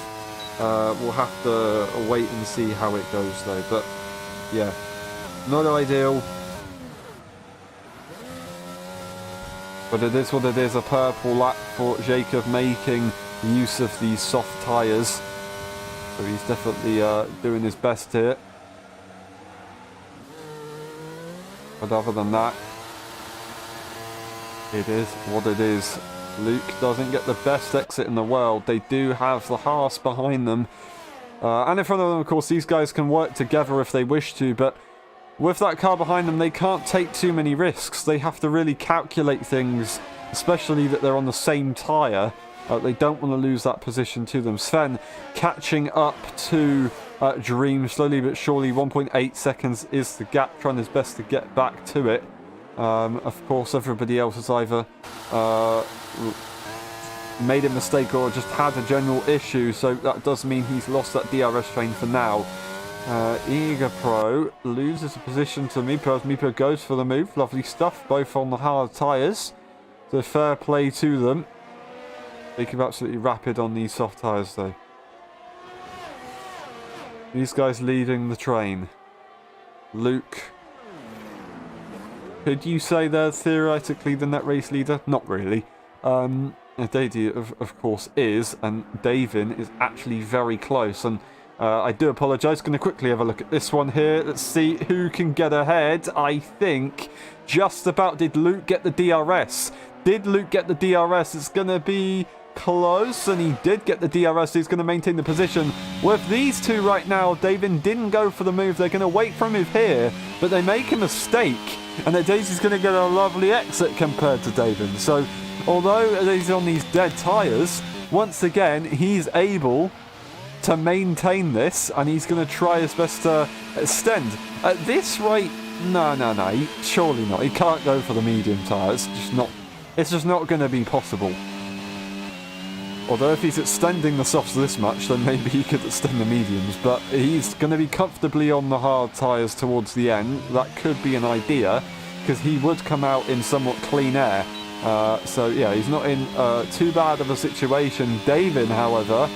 We'll have to wait and see how it goes though, but yeah, not ideal. But it is what it is, a purple lap for Jacob, making use of these soft tyres. So he's definitely doing his best here. But other than that, it is what it is. Luke doesn't get the best exit in the world. They do have the Haas behind them. And in front of them, of course, these guys can work together if they wish to, but with that car behind them, they can't take too many risks. They have to really calculate things, especially that they're on the same tyre. They don't want to lose that position to them. Sven catching up to Dream slowly but surely. 1.8 seconds is the gap, trying his best to get back to it. Of course, everybody else has either made a mistake or just had a general issue, so that does mean he's lost that DRS train for now. Eager Pro loses a position to Meepo as Meepo goes for the move. Lovely stuff, both on the hard tyres. So fair play to them. They can be absolutely rapid on these soft tyres though. These guys leading the train. Luke. Could you say they're theoretically the net race leader? Not really. Dady, of course, is, and Davin is actually very close. And I do apologise. Going to quickly have a look at this one here. Let's see who can get ahead. I think just about did Luke get the DRS. Did Luke get the DRS? It's going to be close, and he did get the DRS. He's going to maintain the position. With these two right now, Davin didn't go for the move. They're going to wait for a move here, but they make a mistake, and then Daisy's going to get a lovely exit compared to Davin. So although he's on these dead tyres, once again, he's able to maintain this, and he's going to try his best to extend. At this rate, no, surely not. He can't go for the medium tyres. It's just not going to be possible. Although if he's extending the softs this much, then maybe he could extend the mediums, but he's going to be comfortably on the hard tyres towards the end. That could be an idea, because he would come out in somewhat clean air. So yeah, he's not in too bad of a situation. David, however,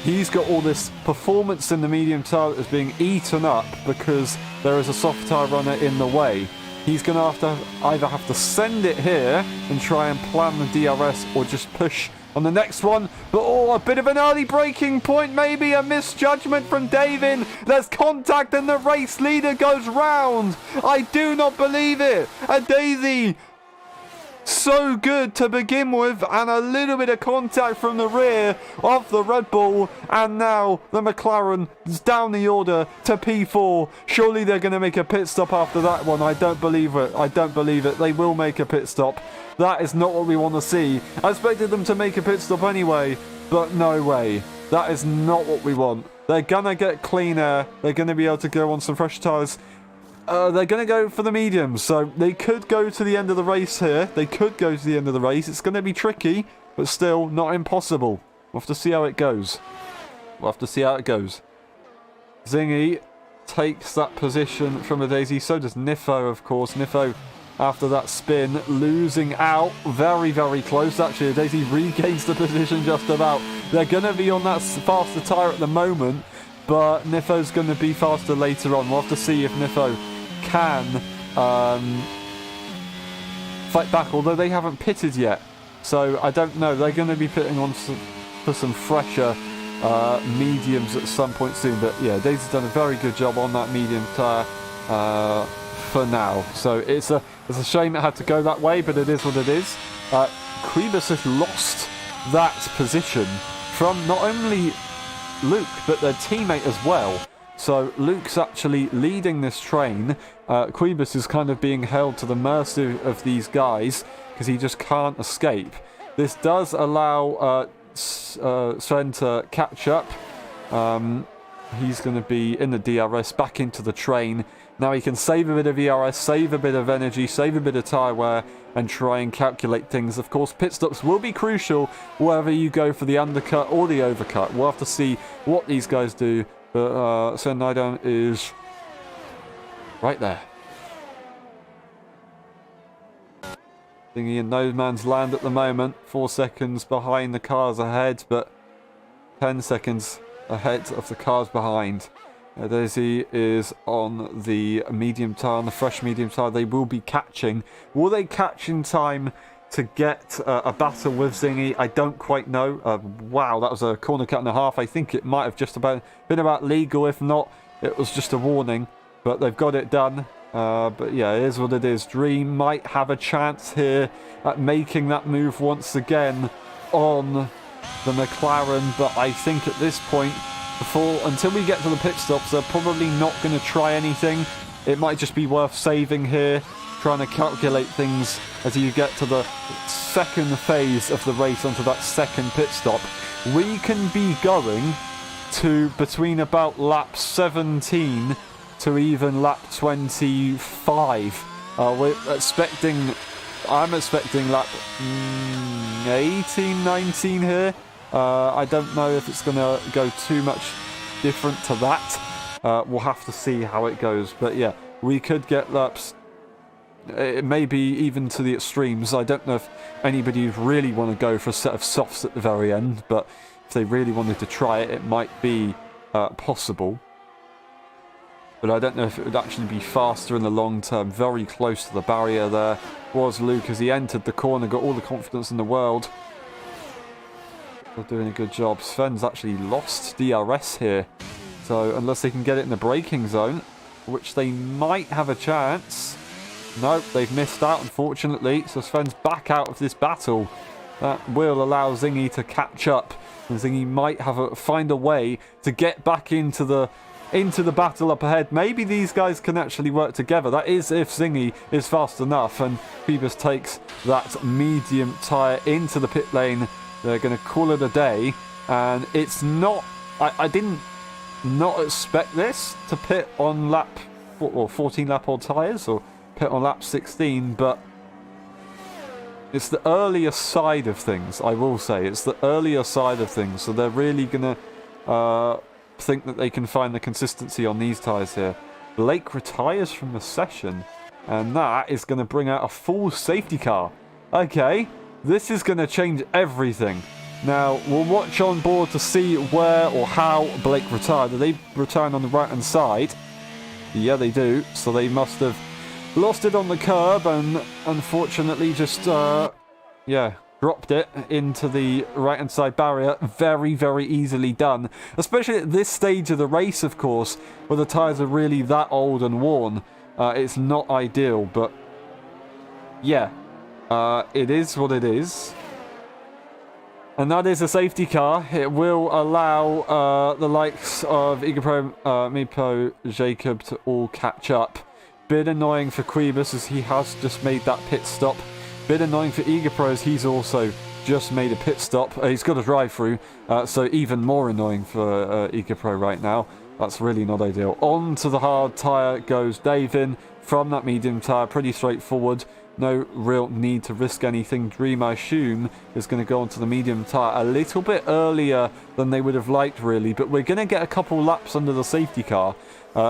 he's got all this performance in the medium tyre that is being eaten up because there is a soft tyre runner in the way. He's going to either have to send it here and try and plan the DRS, or just push on the next one. But a bit of an early breaking point, maybe a misjudgment from Davin. There's contact and the race leader goes round. I do not believe it. And Daisy, so good to begin with, and a little bit of contact from the rear of the Red Bull, and now the McLaren is down the order to P4. Surely they're going to make a pit stop after that one. I don't believe it. They will make a pit stop. That is not what we want to see. I expected them to make a pit stop anyway, but no way. That is not what we want. They're going to get clean air. They're going to be able to go on some fresh tyres. They're going to go for the mediums, so they could go to the end of the race here. It's going to be tricky, but still not impossible. We'll have to see how it goes. Zingy takes that position from a Daisy. So does Nifo, of course. Nifo, after that spin, losing out. Very, very close, actually. Daisy regains the position just about. They're going to be on that faster tyre at the moment, but Nifo's going to be faster later on. We'll have to see if Nifo can fight back, although they haven't pitted yet, so I don't know. They're going to be pitting on for some fresher mediums at some point soon, but yeah, Daisy's done a very good job on that medium tyre for now. So it's a shame it had to go that way, but it is what it is. Quibus has lost that position from not only Luke, but their teammate as well. So Luke's actually leading this train. Quibus is kind of being held to the mercy of these guys because he just can't escape. This does allow Sven to catch up. He's going to be in the DRS, back into the train. Now he can save a bit of ERS, save a bit of energy, save a bit of tyre wear, and try and calculate things. Of course, pit stops will be crucial whether you go for the undercut or the overcut. We'll have to see what these guys do. But Sven Nydam is right there. Thingy in no man's land at the moment. 4 seconds behind the cars ahead, but 10 seconds ahead of the cars behind. Daisy is on the medium tyre, on the fresh medium tyre. They will be catching. Will they catch in time to get a battle with Zingy? I don't quite know. Wow, that was a corner cut and a half. I think it might have just about been about legal. If not, it was just a warning. But they've got it done. But yeah, it is what it is. Dream might have a chance here at making that move once again on the McLaren. But I think at this point, until we get to the pit stops, they're probably not going to try anything. It might just be worth saving here, trying to calculate things as you get to the second phase of the race onto that second pit stop. We can be going to between about lap 17 to even lap 25. I'm expecting lap 18, 19 here. I don't know if it's going to go too much different to that. We'll have to see how it goes. But yeah, we could get laps, maybe even to the extremes. I don't know if anybody would really want to go for a set of softs at the very end, but if they really wanted to try it, it might be possible. But I don't know if it would actually be faster in the long term. Very close to the barrier there was Luke as he entered the corner, got all the confidence in the world. They're doing a good job. Sven's actually lost DRS here. So unless they can get it in the braking zone, which they might have a chance. No, they've missed out, unfortunately. So Sven's back out of this battle. That will allow Zingy to catch up. And Zingy might find a way to get back into the battle up ahead. Maybe these guys can actually work together. That is if Zingy is fast enough. And Phoebus takes that medium tyre into the pit lane. They're going to call it a day, and it's not... I didn't not expect this to pit on lap... or 14 lap old tyres, or pit on lap 16, but it's the earlier side of things, I will say. It's the earlier side of things, so they're really going to think that they can find the consistency on these tyres here. Blake retires from the session, and that is going to bring out a full safety car. Okay. This is going to change everything. Now, we'll watch on board to see where or how Blake retired. Do they return on the right-hand side? Yeah, they do. So they must have lost it on the curb and unfortunately just, dropped it into the right-hand side barrier. Very, very easily done. Especially at this stage of the race, of course, where the tyres are really that old and worn. It's not ideal, but yeah. It is what it is. And that is a safety car. It will allow the likes of Igapro, Mipo, Jacob to all catch up. Bit annoying for Quibus as he has just made that pit stop. Bit annoying for Igapro as he's also just made a pit stop. He's got a drive through, so even more annoying for Igapro right now. That's really not ideal. On to the hard tyre goes Davin from that medium tyre. Pretty straightforward. No real need to risk anything. Dream, I assume, is going to go onto the medium tyre a little bit earlier than they would have liked, really. But we're going to get a couple laps under the safety car.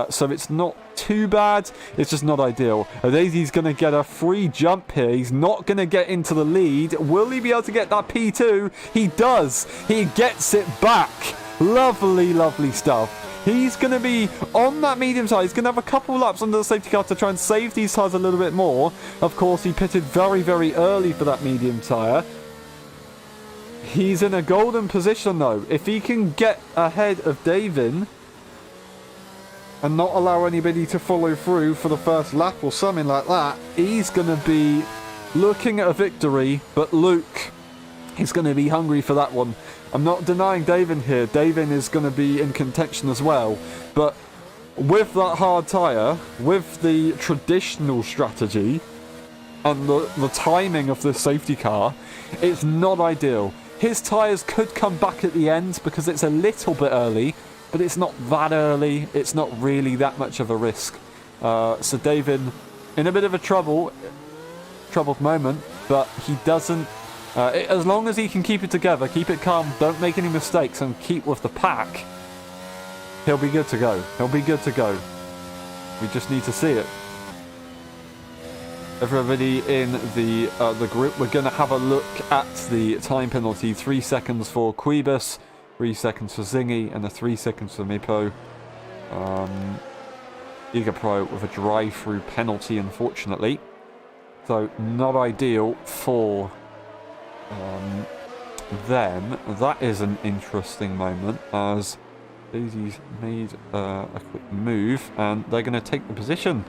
So it's not too bad. It's just not ideal. Daisy's going to get a free jump here. He's not going to get into the lead. Will he be able to get that P2? He does. He gets it back. Lovely, lovely stuff. He's going to be on that medium tyre. He's going to have a couple laps under the safety car to try and save these tyres a little bit more. Of course, he pitted very, very early for that medium tyre. He's in a golden position, though. If he can get ahead of Davin and not allow anybody to follow through for the first lap or something like that, he's going to be looking at a victory. But Luke, He's going to be hungry for that one. I'm not denying Davin here. Davin is going to be in contention as well. But with that hard tyre, with the traditional strategy and the timing of this safety car, it's not ideal. His tyres could come back at the end because it's a little bit early, but it's not that early. It's not really that much of a risk. So Davin in a bit of a troubled moment, but he doesn't. As long as he can keep it together, keep it calm, don't make any mistakes, and keep with the pack, he'll be good to go. He'll be good to go. We just need to see it. Everybody in the group, we're going to have a look at the time penalty. 3 seconds for Quibus, 3 seconds for Zingy, and 3 seconds for Mipo. Giga Pro with a drive-through penalty, unfortunately. So, not ideal for them. That is an interesting moment as Daisy's made a quick move and they're going to take the position.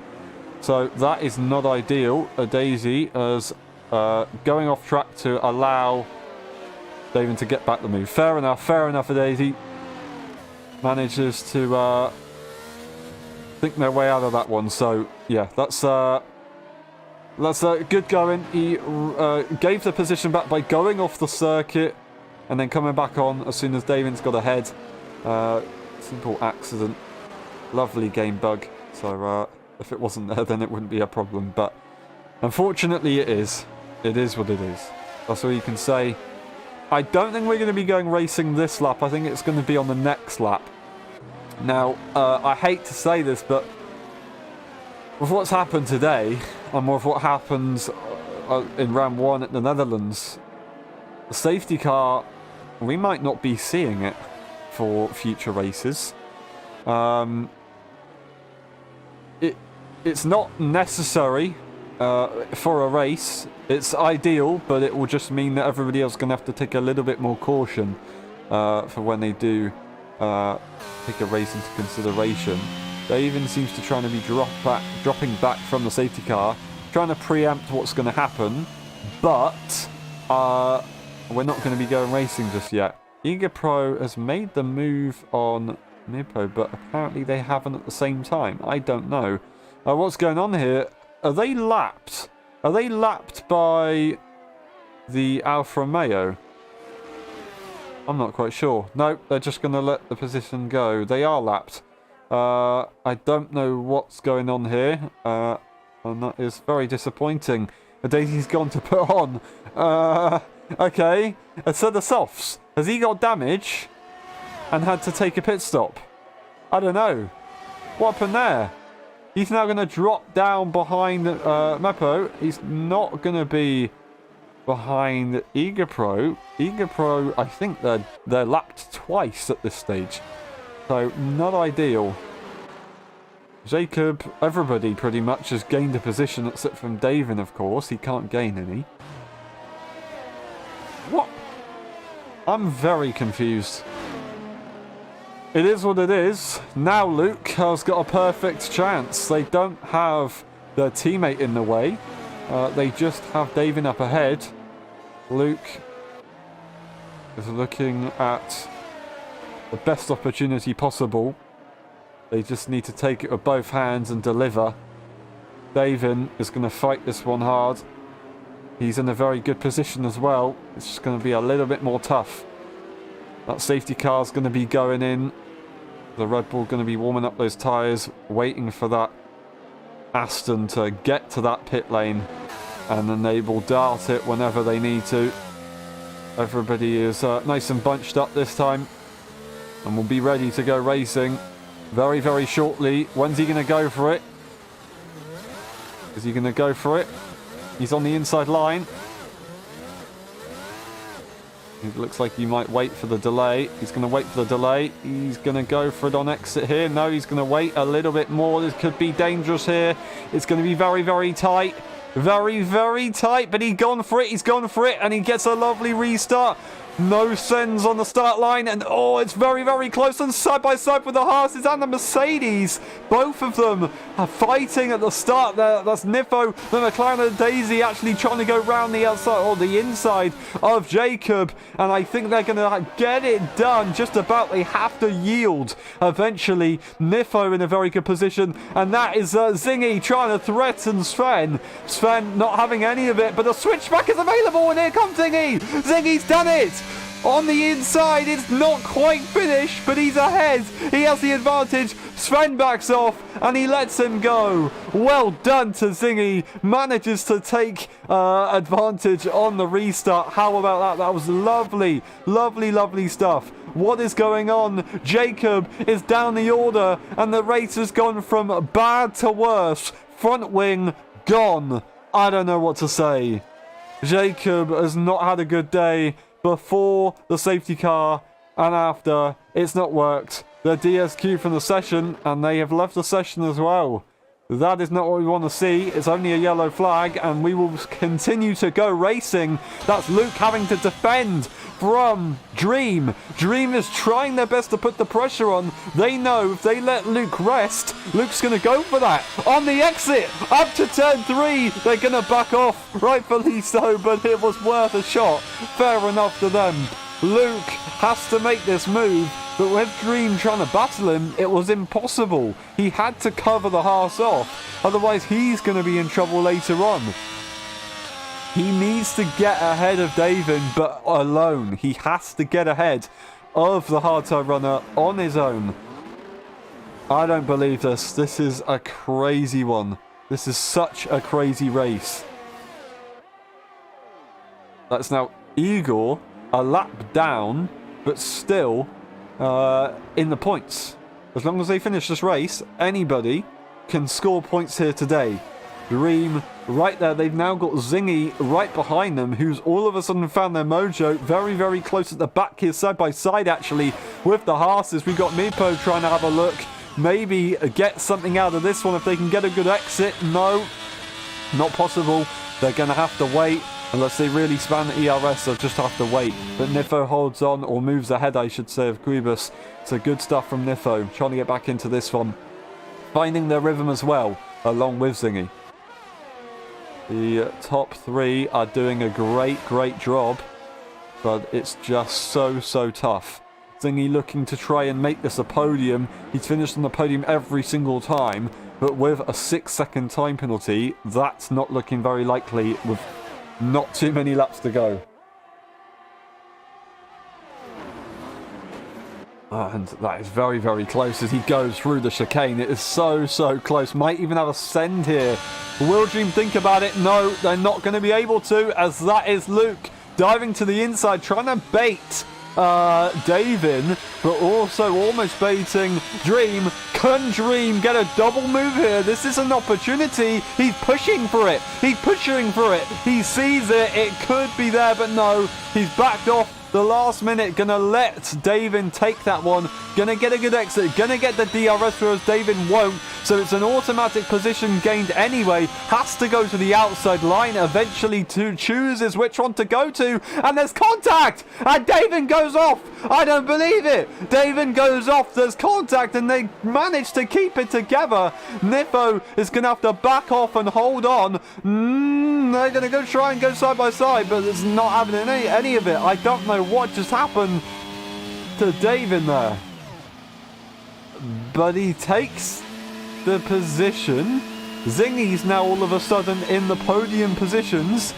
So that is not ideal. Daisy is going off track to allow Davin to get back the move. Fair enough for Daisy. Manages to think their way out of that one. So yeah, that's good going. He gave the position back by going off the circuit and then coming back on as soon as Davin's got ahead. Simple accident. Lovely game bug. So if it wasn't there, then it wouldn't be a problem. But unfortunately, it is. It is what it is. That's all you can say. I don't think we're going to be going racing this lap. I think it's going to be on the next lap. Now, I hate to say this, but with what's happened today, and with what happens in round 1 at the Netherlands, the safety car, we might not be seeing it for future races. It's not necessary for a race. It's ideal, but it will just mean that everybody else is going to have to take a little bit more caution for when they do take a race into consideration. Davin seems to try to be dropping back from the safety car, trying to preempt what's going to happen, but we're not going to be going racing just yet. Giga Pro has made the move on Mipo, but apparently they haven't at the same time. I don't know. What's going on here? Are they lapped? Are they lapped by the Alfa Romeo? I'm not quite sure. No, they're just going to let the position go. They are lapped. I don't know what's going on here, and that is very disappointing. Daisy's gone to put on. Okay, a set of softs. Has he got damage and had to take a pit stop? I don't know. What happened there? He's now going to drop down behind Mepo. He's not going to be behind Giga Pro. Giga Pro, I think they're lapped twice at this stage. So, not ideal. Jacob, everybody pretty much has gained a position except from Davin, of course. He can't gain any. What? I'm very confused. It is what it is. Now Luke has got a perfect chance. They don't have their teammate in the way. They just have Davin up ahead. Luke is looking at the best opportunity possible. They just need to take it with both hands and deliver. Davin is going to fight this one hard. He's in a very good position as well. It's just going to be a little bit more tough. That safety car is going to be going in. The Red Bull going to be warming up those tyres, waiting for that Aston to get to that pit lane, and then they will dart it whenever they need to. Everybody is nice and bunched up this time, and will be ready to go racing very, very shortly. When's he going to go for it? Is he going to go for it? He's on the inside line. It looks like he might wait for the delay. He's going to wait for the delay. He's going to go for it on exit here. No, he's going to wait a little bit more. This could be dangerous here. It's going to be very, very tight. Very, very tight. But he's gone for it. He's gone for it. And he gets a lovely restart. No sends on the start line, and oh, it's very, very close, and side by side with the Haas's and the Mercedes. Both of them are fighting at the start there. That's Niffo, the McLaren and Daisy actually trying to go round the outside or the inside of Jacob, and I think they're going to get it done just about. They have to yield eventually. Niffo in a very good position, and that is Zingy trying to threaten Sven. Sven not having any of it, but the switchback is available, and here comes Zingy. Zingy's done it. On the inside, it's not quite finished, but he's ahead. He has the advantage. Sven backs off, and he lets him go. Well done to Zingy. Manages to take advantage on the restart. How about that? That was lovely, lovely, lovely stuff. What is going on? Jacob is down the order, and the race has gone from bad to worse. Front wing gone. I don't know what to say. Jacob has not had a good day. Before the safety car and after, it's not worked. They're DSQ from the session, and they have left the session as well. That is not what we want to see. It's only a yellow flag, and we will continue to go racing. That's Luke having to defend from Dream. Dream is trying their best to put the pressure on. They know if they let Luke rest, Luke's going to go for that. On the exit, up to turn 3, they're going to back off. Rightfully so, but it was worth a shot. Fair enough to them. Luke has to make this move, but with Dream trying to battle him, it was impossible. He had to cover the Haas off, otherwise he's going to be in trouble later on. He needs to get ahead of David, but alone. He has to get ahead of the hardtire runner on his own. I don't believe this. This is a crazy one. This is such a crazy race. That's now Igor a lap down, but still in the points. As long as they finish this race, anybody can score points here today. Dream right there. They've now got Zingy right behind them, who's all of a sudden found their mojo. Very, very close at the back here, side by side actually, with the Haas's. We've got Meepo trying to have a look. Maybe get something out of this one if they can get a good exit. No, not possible. They're going to have to wait. Unless they really span the ERS, they'll just have to wait. But Niffo holds on, or moves ahead, I should say, of Quibus. So good stuff from Niffo, trying to get back into this one. Finding their rhythm as well, along with Zingy. The top 3 are doing a great job. But it's just so tough. Zingy looking to try and make this a podium. He's finished on the podium every single time. But with a 6-second time penalty, that's not looking very likely with not too many laps to go. And that is very close as he goes through the chicane. It is so close. Might even have a send here. Will Dream think about it? No, they're not going to be able to, as that is Luke diving to the inside, trying to bait Davin, but also almost baiting Dream. Can Dream get a double move here? This is an opportunity. He's pushing for it. He's pushing for it. He sees it. It could be there, but no. He's backed off the last minute. Gonna let Davin take that one. Gonna get a good exit. Gonna get the DRS, whereas Davin won't. So it's an automatic position gained anyway. Has to go to the outside line eventually to chooses which one to go to. And there's contact! And Davin goes off! I don't believe it! Davin goes off, there's contact, and they manage to keep it together. Niffo is gonna have to back off and hold on. They're gonna go try and go side by side, but it's not happening any of it. I don't know what just happened to Davin there. But he takes the position. Zingy's now all of a sudden in the podium positions.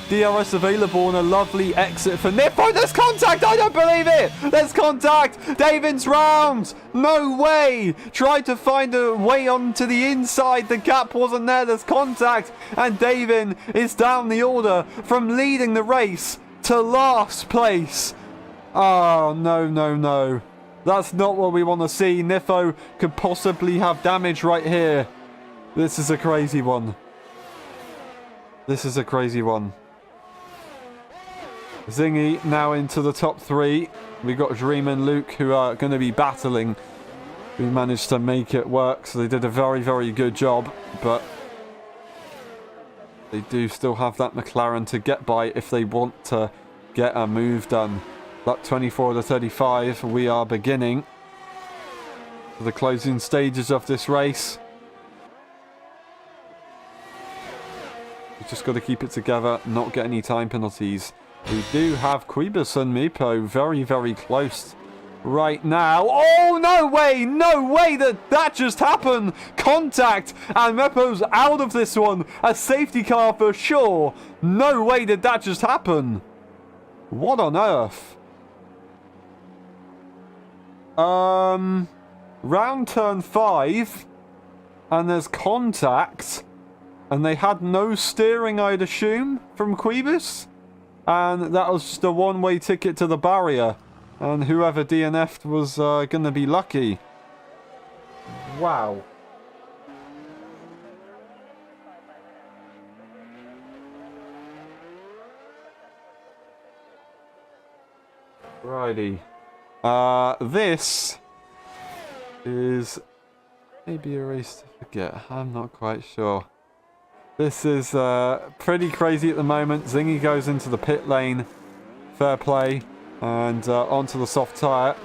DRS available and a lovely exit for Niffo. There's contact! I don't believe it! There's contact! Davin's round! No way! Tried to find a way onto the inside. The gap wasn't there. There's contact. And Davin is down the order from leading the race to last place. Oh, no. That's not what we want to see. Niffo could possibly have damage right here. This is a crazy one. Zingy now into the top 3. We've got Dream and Luke who are going to be battling. We managed to make it work, so they did a very good job. But they do still have that McLaren to get by if they want to get a move done. Lap 24 to 35, we are beginning the closing stages of this race. We've just got to keep it together, not get any time penalties. We do have Quibus and Meepo very, very close right now. Oh, no way that just happened. Contact, and Meepo's out of this one. A safety car for sure. No way did that just happen. What on earth? Round turn 5, and there's contact, and they had no steering, I'd assume, from Quibus, and that was just a one-way ticket to the barrier, and whoever DNF'd was gonna be lucky. Wow. Righty. This is maybe a race to forget. I'm not quite sure. This is pretty crazy at the moment. Zingy goes into the pit lane. Fair play. And onto the soft tyre.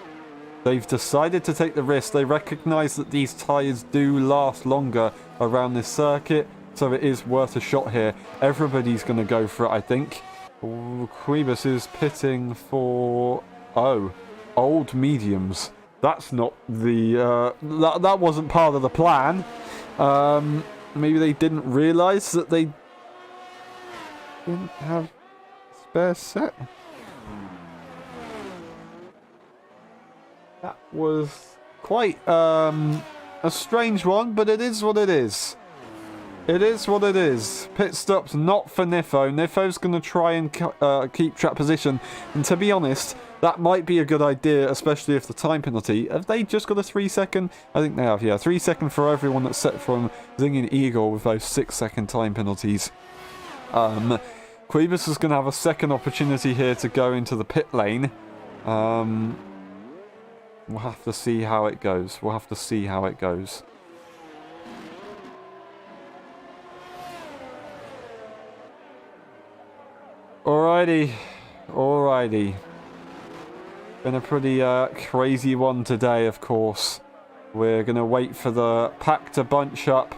They've decided to take the risk. They recognise that these tyres do last longer around this circuit. So it is worth a shot here. Everybody's going to go for it, I think. Quibus is pitting for... Oh, old mediums. That's not the... that wasn't part of the plan. Maybe they didn't realise that they didn't have spare set. That was quite a strange one, but it is what it is. It is what it is. Pit stop's not for Nifo. Nifo's going to try and keep track position. And to be honest, that might be a good idea, especially if the time penalty. Have they just got a 3-second? I think they have, yeah. 3-second for everyone that's set from Zing and Eagle with those 6-second time penalties. Quibus is going to have a second opportunity here to go into the pit lane. We'll have to see how it goes. We'll have to see how it goes. Alrighty. Alrighty. Been a pretty crazy one today, of course. We're going to wait for the pack to bunch up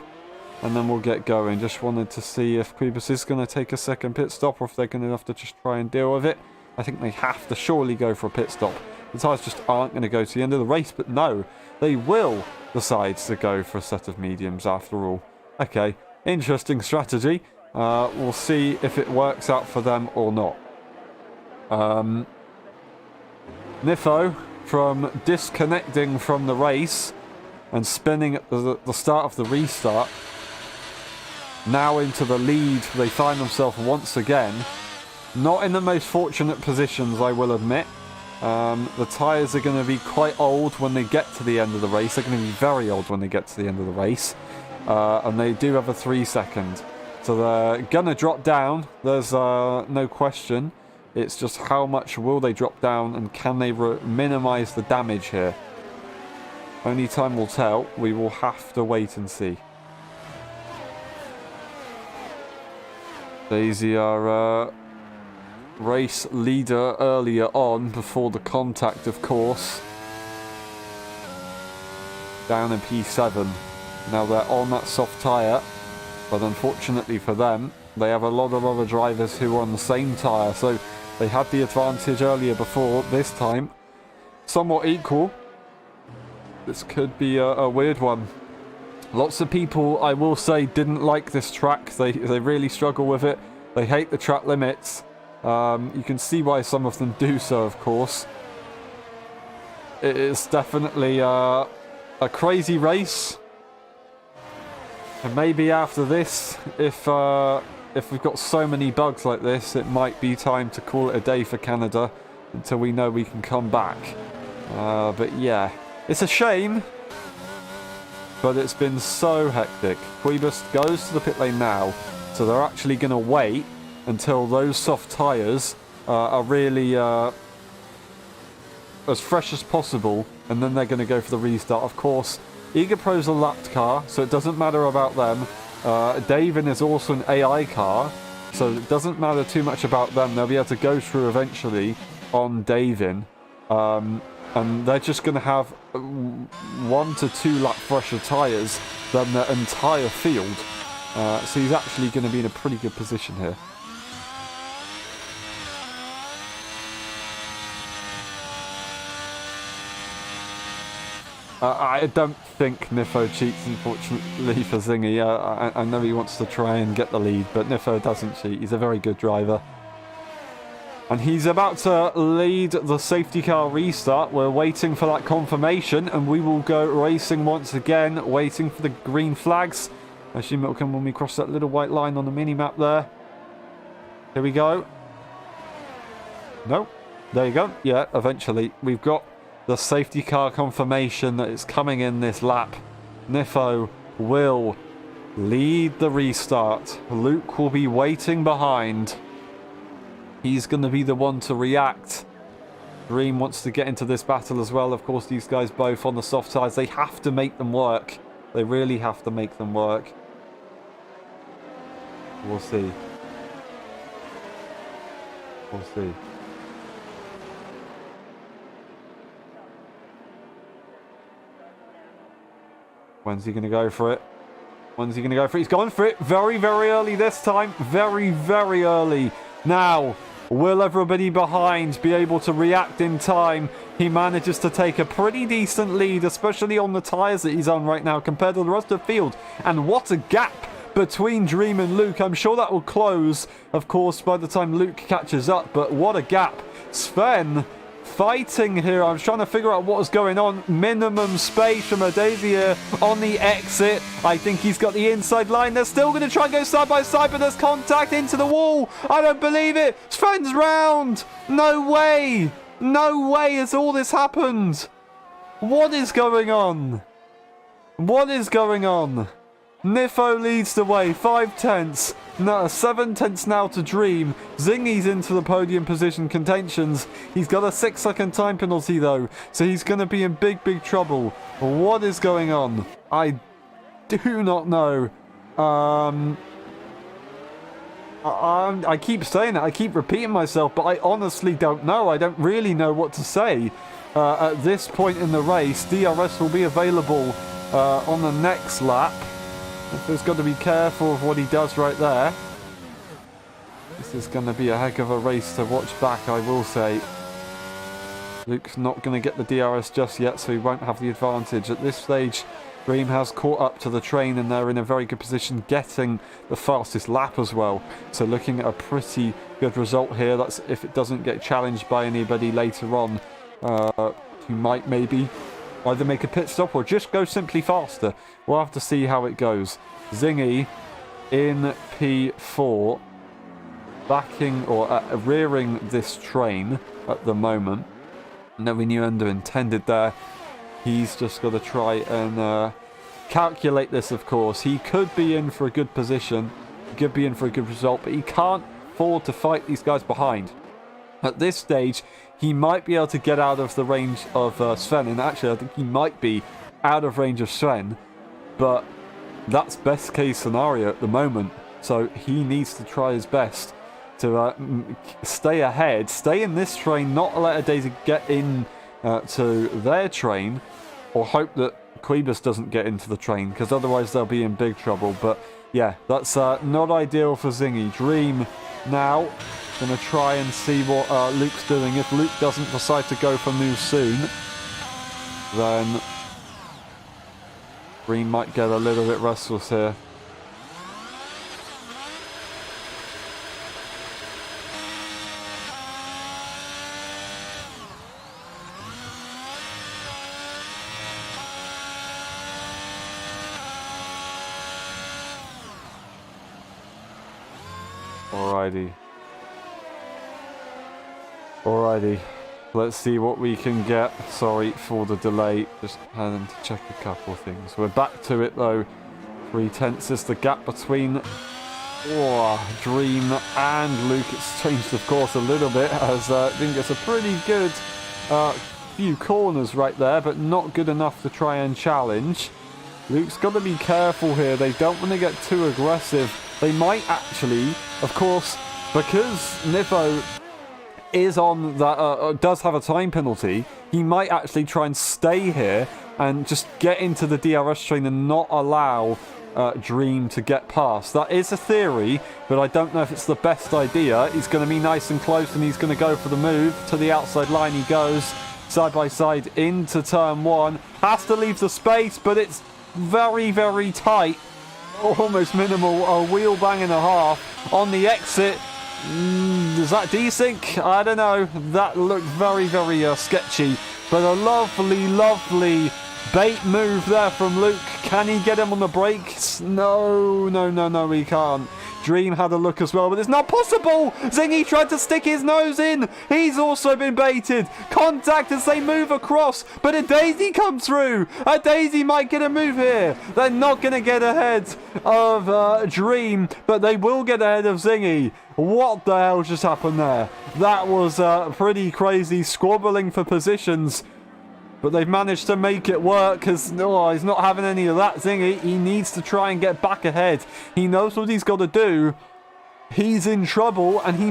and then we'll get going. Just wanted to see if Quibus is going to take a second pit stop or if they're going to have to just try and deal with it. I think they have to surely go for a pit stop. The tyres just aren't going to go to the end of the race, but no, they will decide to go for a set of mediums after all. Okay, interesting strategy. We'll see if it works out for them or not. Nifo, from disconnecting from the race and spinning at the start of the restart, now into the lead. They find themselves once again not in the most fortunate positions, I will admit. The tyres are going to be quite old when they get to the end of the race. They're going to be very old when they get to the end of the race. And they do have a 3-second. So they're going to drop down. There's no question. It's just how much will they drop down and can they minimise the damage here? Only time will tell. We will have to wait and see. Daisy, our race leader earlier on, before the contact, of course, down in P7. Now they're on that soft tyre, but unfortunately for them, they have a lot of other drivers who are on the same tyre, so they had the advantage earlier before. This time, somewhat equal. This could be a weird one. Lots of people, I will say, didn't like this track. They really struggle with it. They hate the track limits. You can see why some of them do so, of course. It is definitely a crazy race. And maybe after this, if we've got so many bugs like this, it might be time to call it a day for Canada until we know we can come back. But yeah, it's a shame, but it's been so hectic. Quibus goes to the pit lane now, so they're actually going to wait until those soft tyres are really as fresh as possible, and then they're going to go for the restart. Of course, Eager Pro's a lapped car, so it doesn't matter about them. Davin is also an AI car, so it doesn't matter too much about them. They'll be able to go through eventually. on Davin. And they're just going to have 1 to 2 lap fresher tyres than the entire field. So he's actually going to be in a pretty good position here. I don't think Nifo cheats, unfortunately, for Zingy. I know he wants to try and get the lead, but Nifo doesn't cheat. He's a very good driver. And he's about to lead the safety car restart. We're waiting for that confirmation, and we will go racing once again, waiting for the green flags. I assume it'll come when we cross that little white line on the mini-map there. Here we go. No. There you go. Yeah, eventually. We've got the safety car confirmation that it's coming in this lap. Nifo will lead the restart. Luke will be waiting behind. He's going to be the one to react. Dream wants to get into this battle as well. Of course, these guys both on the soft sides. They have to make them work. They really have to make them work. We'll see. We'll see. When's he going to go for it? When's he going to go for it? He's gone for it very, very early this time. Very, very early. Now, will everybody behind be able to react in time? He manages to take a pretty decent lead, especially on the tyres that he's on right now compared to the rest of the field. And what a gap between Dream and Luke. I'm sure that will close, of course, by the time Luke catches up. But what a gap. Sven fighting here. I'm trying to figure out what is going on. Minimum space from Adasia on the exit. I think he's got the inside line. They're still going to try and go side by side, but there's contact into the wall. I don't believe it. Sven's round. No way. No way has all this happened. What is going on? What is going on? Nifo leads the way, 5 tenths. No, 7 tenths now to Dream. Zingy's into the podium position contentions. He's got a 6-second time penalty though, so he's going to be in big, big trouble. What is going on? I do not know. I keep saying it, I keep repeating myself, but I honestly don't know. I don't really know what to say. At this point in the race, DRS will be available on the next lap. He's got to be careful of what he does right there. This is going to be a heck of a race to watch back, I will say. Luke's not going to get the DRS just yet, so he won't have the advantage. At this stage, Dream has caught up to the train, and they're in a very good position getting the fastest lap as well. So looking at a pretty good result here. That's if it doesn't get challenged by anybody later on. He might maybe either make a pit stop or just go simply faster. We'll have to see how it goes. Zingy in P4, backing or rearing this train at the moment. No innuendo intended there. He's just got to try and calculate this, of course. He could be in for a good position, could be in for a good result, but he can't afford to fight these guys behind. At this stage, he might be able to get out of the range of Sven, and actually I think he might be out of range of Sven, but that's best case scenario at the moment, so he needs to try his best to stay ahead, stay in this train, not let Daisy get in to their train, or hope that Quibus doesn't get into the train, because otherwise they'll be in big trouble. But yeah, that's not ideal for Zingy. Dream now going to try and see what Luke's doing. If Luke doesn't decide to go for move soon, then Dream might get a little bit restless here. Alrighty, let's see what we can get. Sorry for the delay, just having to check a couple of things. We're back to it though. 3 tenths is the gap between Dream and Luke. It's changed, of course, a little bit, as I think it's a pretty good few corners right there, but not good enough to try and challenge. Luke's got to be careful here. They don't want to get too aggressive. They might actually, of course, because Nifo is on that does have a time penalty, he might actually try and stay here and just get into the DRS train and not allow Dream to get past. That is a theory, but I don't know if it's the best idea. He's going to be nice and close, and he's going to go for the move. To the outside line he goes, side by side into turn 1. Has to leave the space, but it's very, very tight. Almost minimal. A wheel bang and a half on the exit. Is that desync? I don't know. That looked very, very sketchy. But a lovely, lovely bait move there from Luke. Can he get him on the brakes? No, he can't. Dream had a look as well, but it's not possible. Zingy tried to stick his nose in. He's also been baited. Contact as they move across, but a Daisy comes through. A Daisy might get a move here. They're not going to get ahead of Dream, but they will get ahead of Zingy. What the hell just happened there? That was pretty crazy, squabbling for positions. But they've managed to make it work because he's not having any of that Zingy. He needs to try and get back ahead. He knows what he's got to do. He's in trouble, and he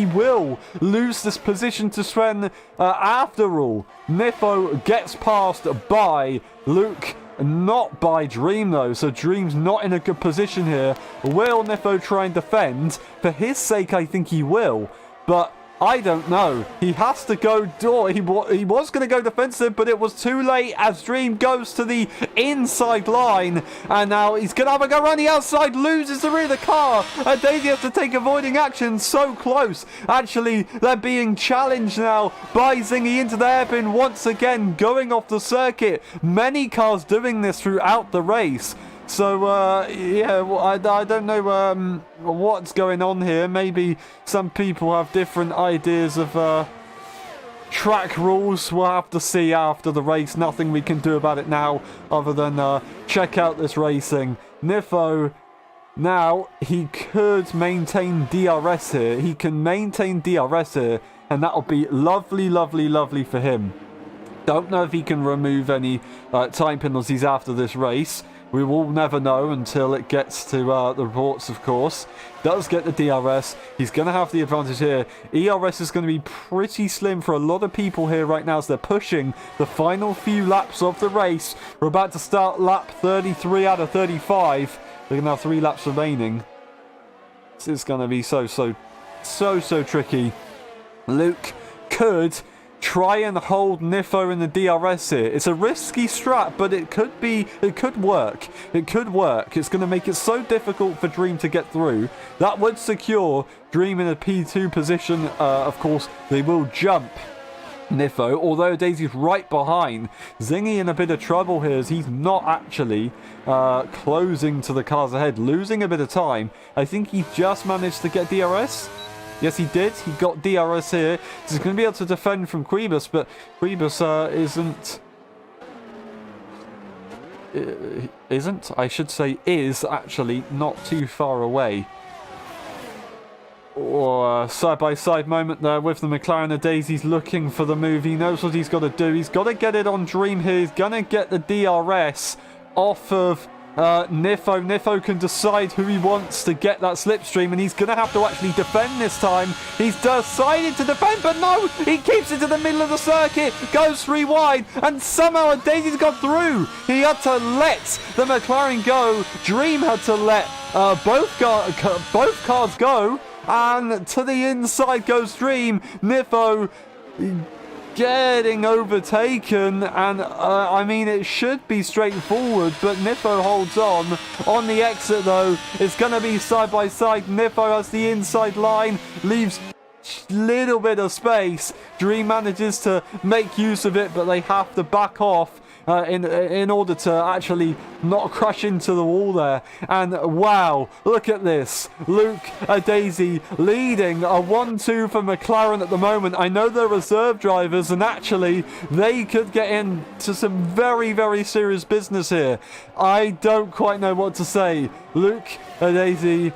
will lose this position to Sven after all. Nifo gets passed by Luke, not by Dream though, so Dream's not in a good position here. Will Nifo try and defend? For his sake, I think he will, but I don't know. He has to go door. He was going to go defensive, but it was too late as Dream goes to the inside line. And now he's going to have a go around the outside, loses the rear of the car. And Daisy has to take avoiding action. So close. Actually, they're being challenged now by Zingy into the hairpin once again, going off the circuit. Many cars doing this throughout the race. So, I don't know what's going on here. Maybe some people have different ideas of track rules. We'll have to see after the race. Nothing we can do about it now other than check out this racing. Nifo, now, he could maintain DRS here. He can maintain DRS here, and that'll be lovely, lovely, lovely for him. Don't know if he can remove any time penalties after this race. We will never know until it gets to the reports, of course. Does get the DRS. He's going to have the advantage here. ERS is going to be pretty slim for a lot of people here right now as they're pushing the final few laps of the race. We're about to start lap 33 out of 35. They're going to have 3 laps remaining. This is going to be so tricky. Luke could try and hold Nifo in the DRS here. It's a risky strat, but it could work. It could work. It's going to make it so difficult for Dream to get through. That would secure Dream in a P2 position. Of course, they will jump Nifo, although Daisy's right behind. Zingy in a bit of trouble here as he's not actually closing to the cars ahead, losing a bit of time. I think he just managed to get DRS. Yes, he did. He got DRS here. He's going to be able to defend from Quibus, but Quibus is actually not too far away. Or side-by-side moment there with the McLaren of Daisy's looking for the move. He knows what he's got to do. He's got to get it on Dream here. He's going to get the DRS off of Nifo. Nifo can decide who he wants to get that slipstream, and he's going to have to actually defend this time. He's decided to defend, but no, he keeps it to the middle of the circuit, goes 3 wide, and somehow Daisy's got through. He had to let the McLaren go. Dream had to let both cars go, and to the inside goes Dream. Nifo getting overtaken, and I mean, it should be straightforward, but Nifo holds on the exit though. It's going to be side by side. Nifo has the inside line, leaves little bit of space. Dream manages to make use of it, but they have to back off in order to actually not crash into the wall there. And wow, look at this. Luke Daisy leading a 1-2 for McLaren at the moment. I know they're reserve drivers, and actually they could get into some very, very serious business here. I don't quite know what to say. Luke Daisy,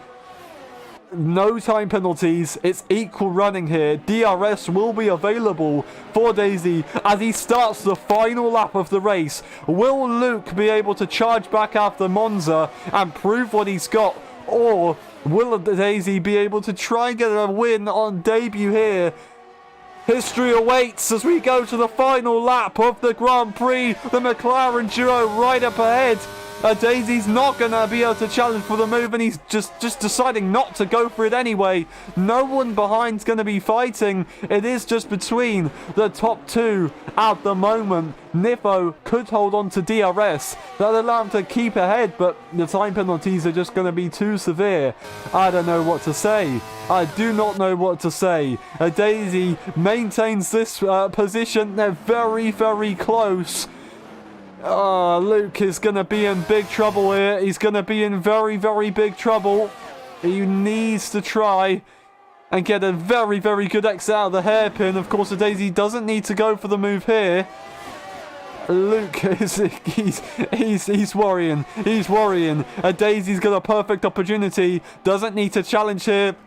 no time penalties. It's equal running here. DRS will be available for Daisy as he starts the final lap of the race. Will Luke be able to charge back after Monza and prove what he's got Or will Daisy be able to try and get a win on debut here? History awaits as we go to the final lap of the Grand Prix. The McLaren duo right up ahead. Daisy's not going to be able to challenge for the move, and he's just deciding not to go for it anyway. No one behind's going to be fighting. It is just between the top two at the moment. Niffo could hold on to DRS. That'll allow him to keep ahead, but the time penalties are just going to be too severe. I don't know what to say. I do not know what to say. Daisy maintains this position. They're very, very close. Luke is going to be in big trouble here. He's going to be in very, very big trouble. He needs to try and get a very, very good exit out of the hairpin. Of course, Daisy doesn't need to go for the move here. Luke he's worrying. He's worrying. Daisy's got a perfect opportunity. Doesn't need to challenge here.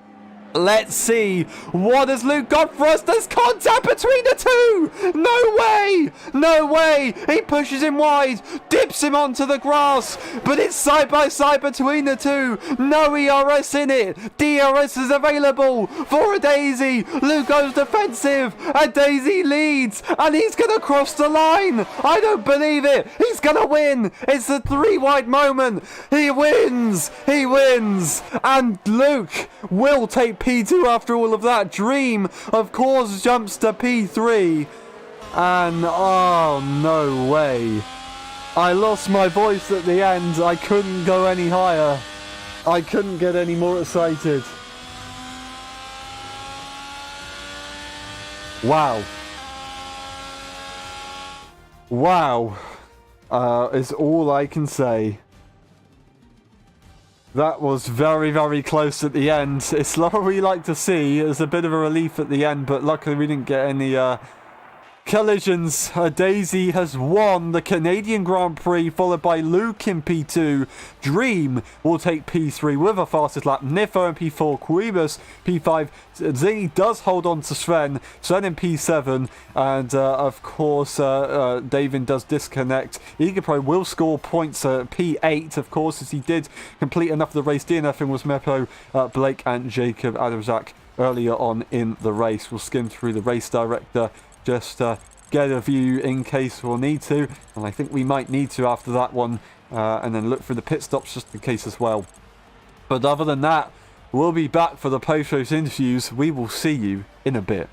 Let's see. What has Luke got for us? There's contact between the two. No way. No way. He pushes him wide. Dips him onto the grass. But it's side by side between the two. No ERS in it. DRS is available for a Daisy. Luke goes defensive. And Daisy leads. And he's going to cross the line. I don't believe it. He's going to win. It's the 3-wide moment. He wins. He wins. And Luke will take P2 after all of that. Dream, of course, jumps to P3. And, oh, no way. I lost my voice at the end. I couldn't go any higher. I couldn't get any more excited. Wow. Wow. Is all I can say. That was very, very close at the end. It's not what we like to see. It was a bit of a relief at the end, but luckily we didn't get any collisions. Daisy has won the Canadian Grand Prix, followed by Luke in P2. Dream will take P3 with a fastest lap. Niffo in P4. Quibus P5. Zini does hold on to Sven. Sven in P7. And of course, David does disconnect. EagerPro will score points at P8, of course, as he did complete enough of the race. DNFing was Mepo, Blake, and Jacob Adamzak earlier on in the race. We'll skim through the race director. Just get a view in case we'll need to, and I think we might need to after that one, and then look for the pit stops just in case as well. But other than that, we'll be back for the post-race interviews. We will see you in a bit.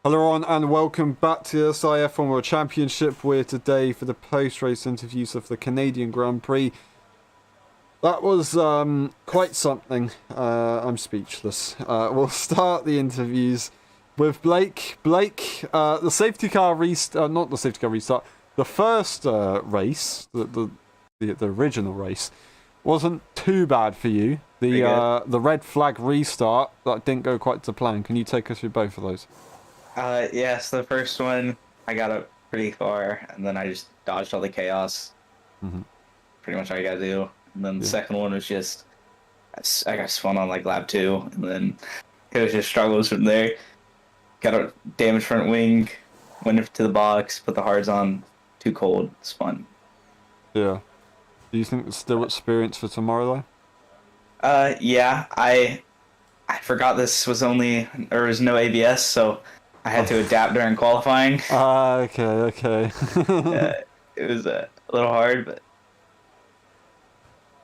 Hello on and welcome back to the LSI F1 World Championship. We're today for the post-race interviews of the Canadian Grand Prix. That was quite something. I'm speechless. We'll start the interviews with Blake. Blake, the safety car restart, not the safety car restart, the first race, the original race, wasn't too bad for you. The red flag restart, that didn't go quite to plan. Can you take us through both of those? Yes, the first one, I got up pretty far, and then I just dodged all the chaos. Mm-hmm. Pretty much all you gotta do. And then the second one was just, I got spun on like lap 2, and then it was just struggles from there. Got a damaged front wing, went to the box, put the hards on, too cold, spun. Yeah. Do you think it's still experience for tomorrow, though? Yeah, I forgot this was there was no ABS, so I had to adapt during qualifying. Okay. It was a little hard, but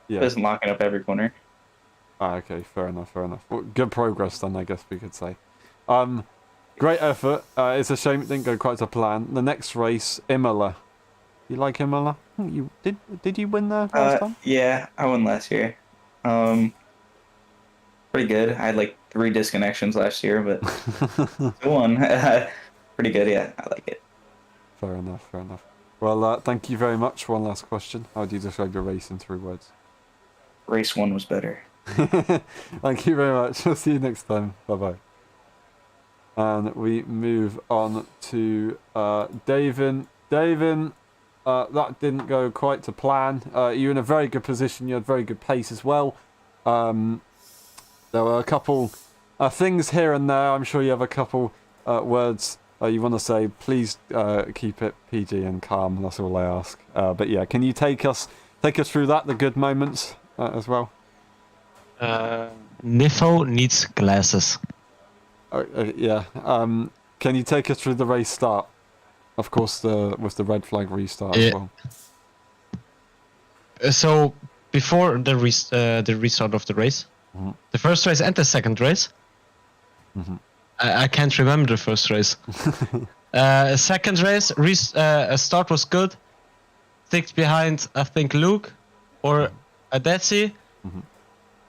yeah. It wasn't locking up every corner. Okay, fair enough. Well, good progress then, I guess we could say. Great effort. It's a shame it didn't go quite to plan. The next race, Imola. You like Imola? You did you win there last time? Yeah, I won last year. Pretty good. I had like 3 disconnections last year, but I won. Pretty good, yeah. I like it. Fair enough. Well, thank you very much. One last question. How do you describe your race in 3 words? Race 1 was better. Thank you very much. I'll see you next time. Bye-bye. And we move on to Davin. Davin, that didn't go quite to plan. You're in a very good position. You had very good pace as well. There were a couple things here and there. I'm sure you have a couple words you want to say. Please keep it PG and calm. That's all I ask. But yeah, can you take us through that, the good moments as well? Nifo needs glasses. Yeah. Can you take us through the race start? Of course, with the red flag restart as well. So before the restart of the race, the first race and the second race, I can't remember the first race. Second race, start was good. Sixth behind, I think Luke or Adetsi.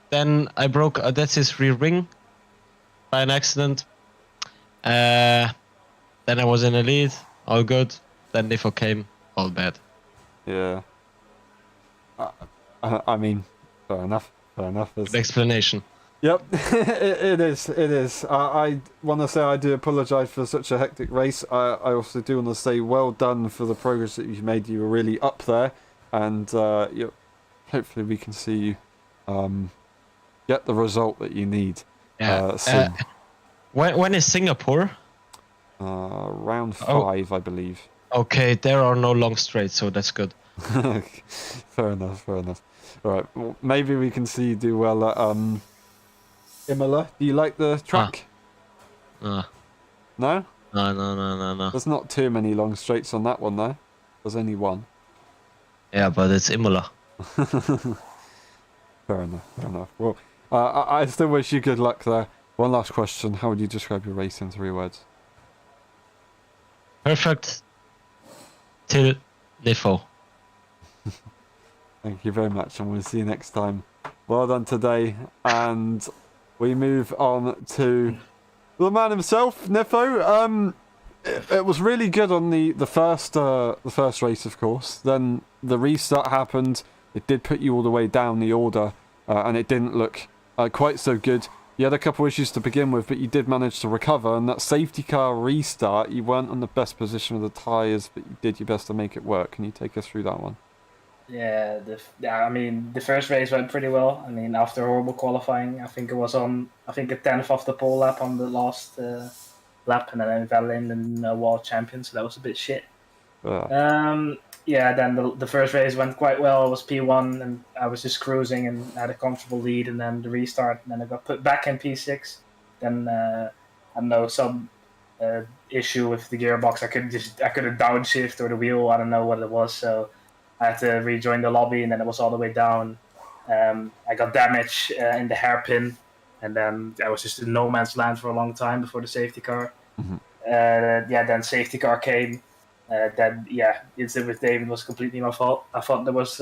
Then I broke Adetsi's rear wing by an accident. Then I was in the lead, all good. Then Nifo came, all bad. Yeah. I mean, fair enough. Good explanation. Yep, it is. I want to say I do apologise for such a hectic race. I also do want to say well done for the progress that you've made. You were really up there, and hopefully we can see you get the result that you need soon. When is Singapore? Round 5, I believe. Okay, there are no long straights, so that's good. Fair enough. All right, well, maybe we can see you do well at Imola. Do you like the track? No? No. No. There's not too many long straights on that one, though. There's only one. Yeah, but it's Imola. Fair enough. Well, I still wish you good luck there. One last question. How would you describe your race in 3 words? Perfect. Till Nifo. Thank you very much, and we'll see you next time. Well done today, and we move on to the man himself, Nifo. It was really good on the first race, of course. Then the restart happened. It did put you all the way down the order, and it didn't look quite so good. You had a couple issues to begin with, but you did manage to recover. And that safety car restart, you weren't on the best position with the tyres, but you did your best to make it work. Can you take us through that one? Yeah, I mean, the first race went pretty well. I mean, after horrible qualifying, I think it was on, a 10th off the pole lap on the last lap, and then I fell in world champion, so that was a bit shit. Yeah, then the first race went quite well. It was P1, and I was just cruising and had a comfortable lead, and then the restart, and then I got put back in P6. Then I don't know, some issue with the gearbox. I couldn't downshift or the wheel. I don't know what it was, so I had to rejoin the lobby, and then it was all the way down. I got damage in the hairpin, and then I was just in no man's land for a long time before the safety car. Then safety car came. Then incident with David was completely my fault. I thought there was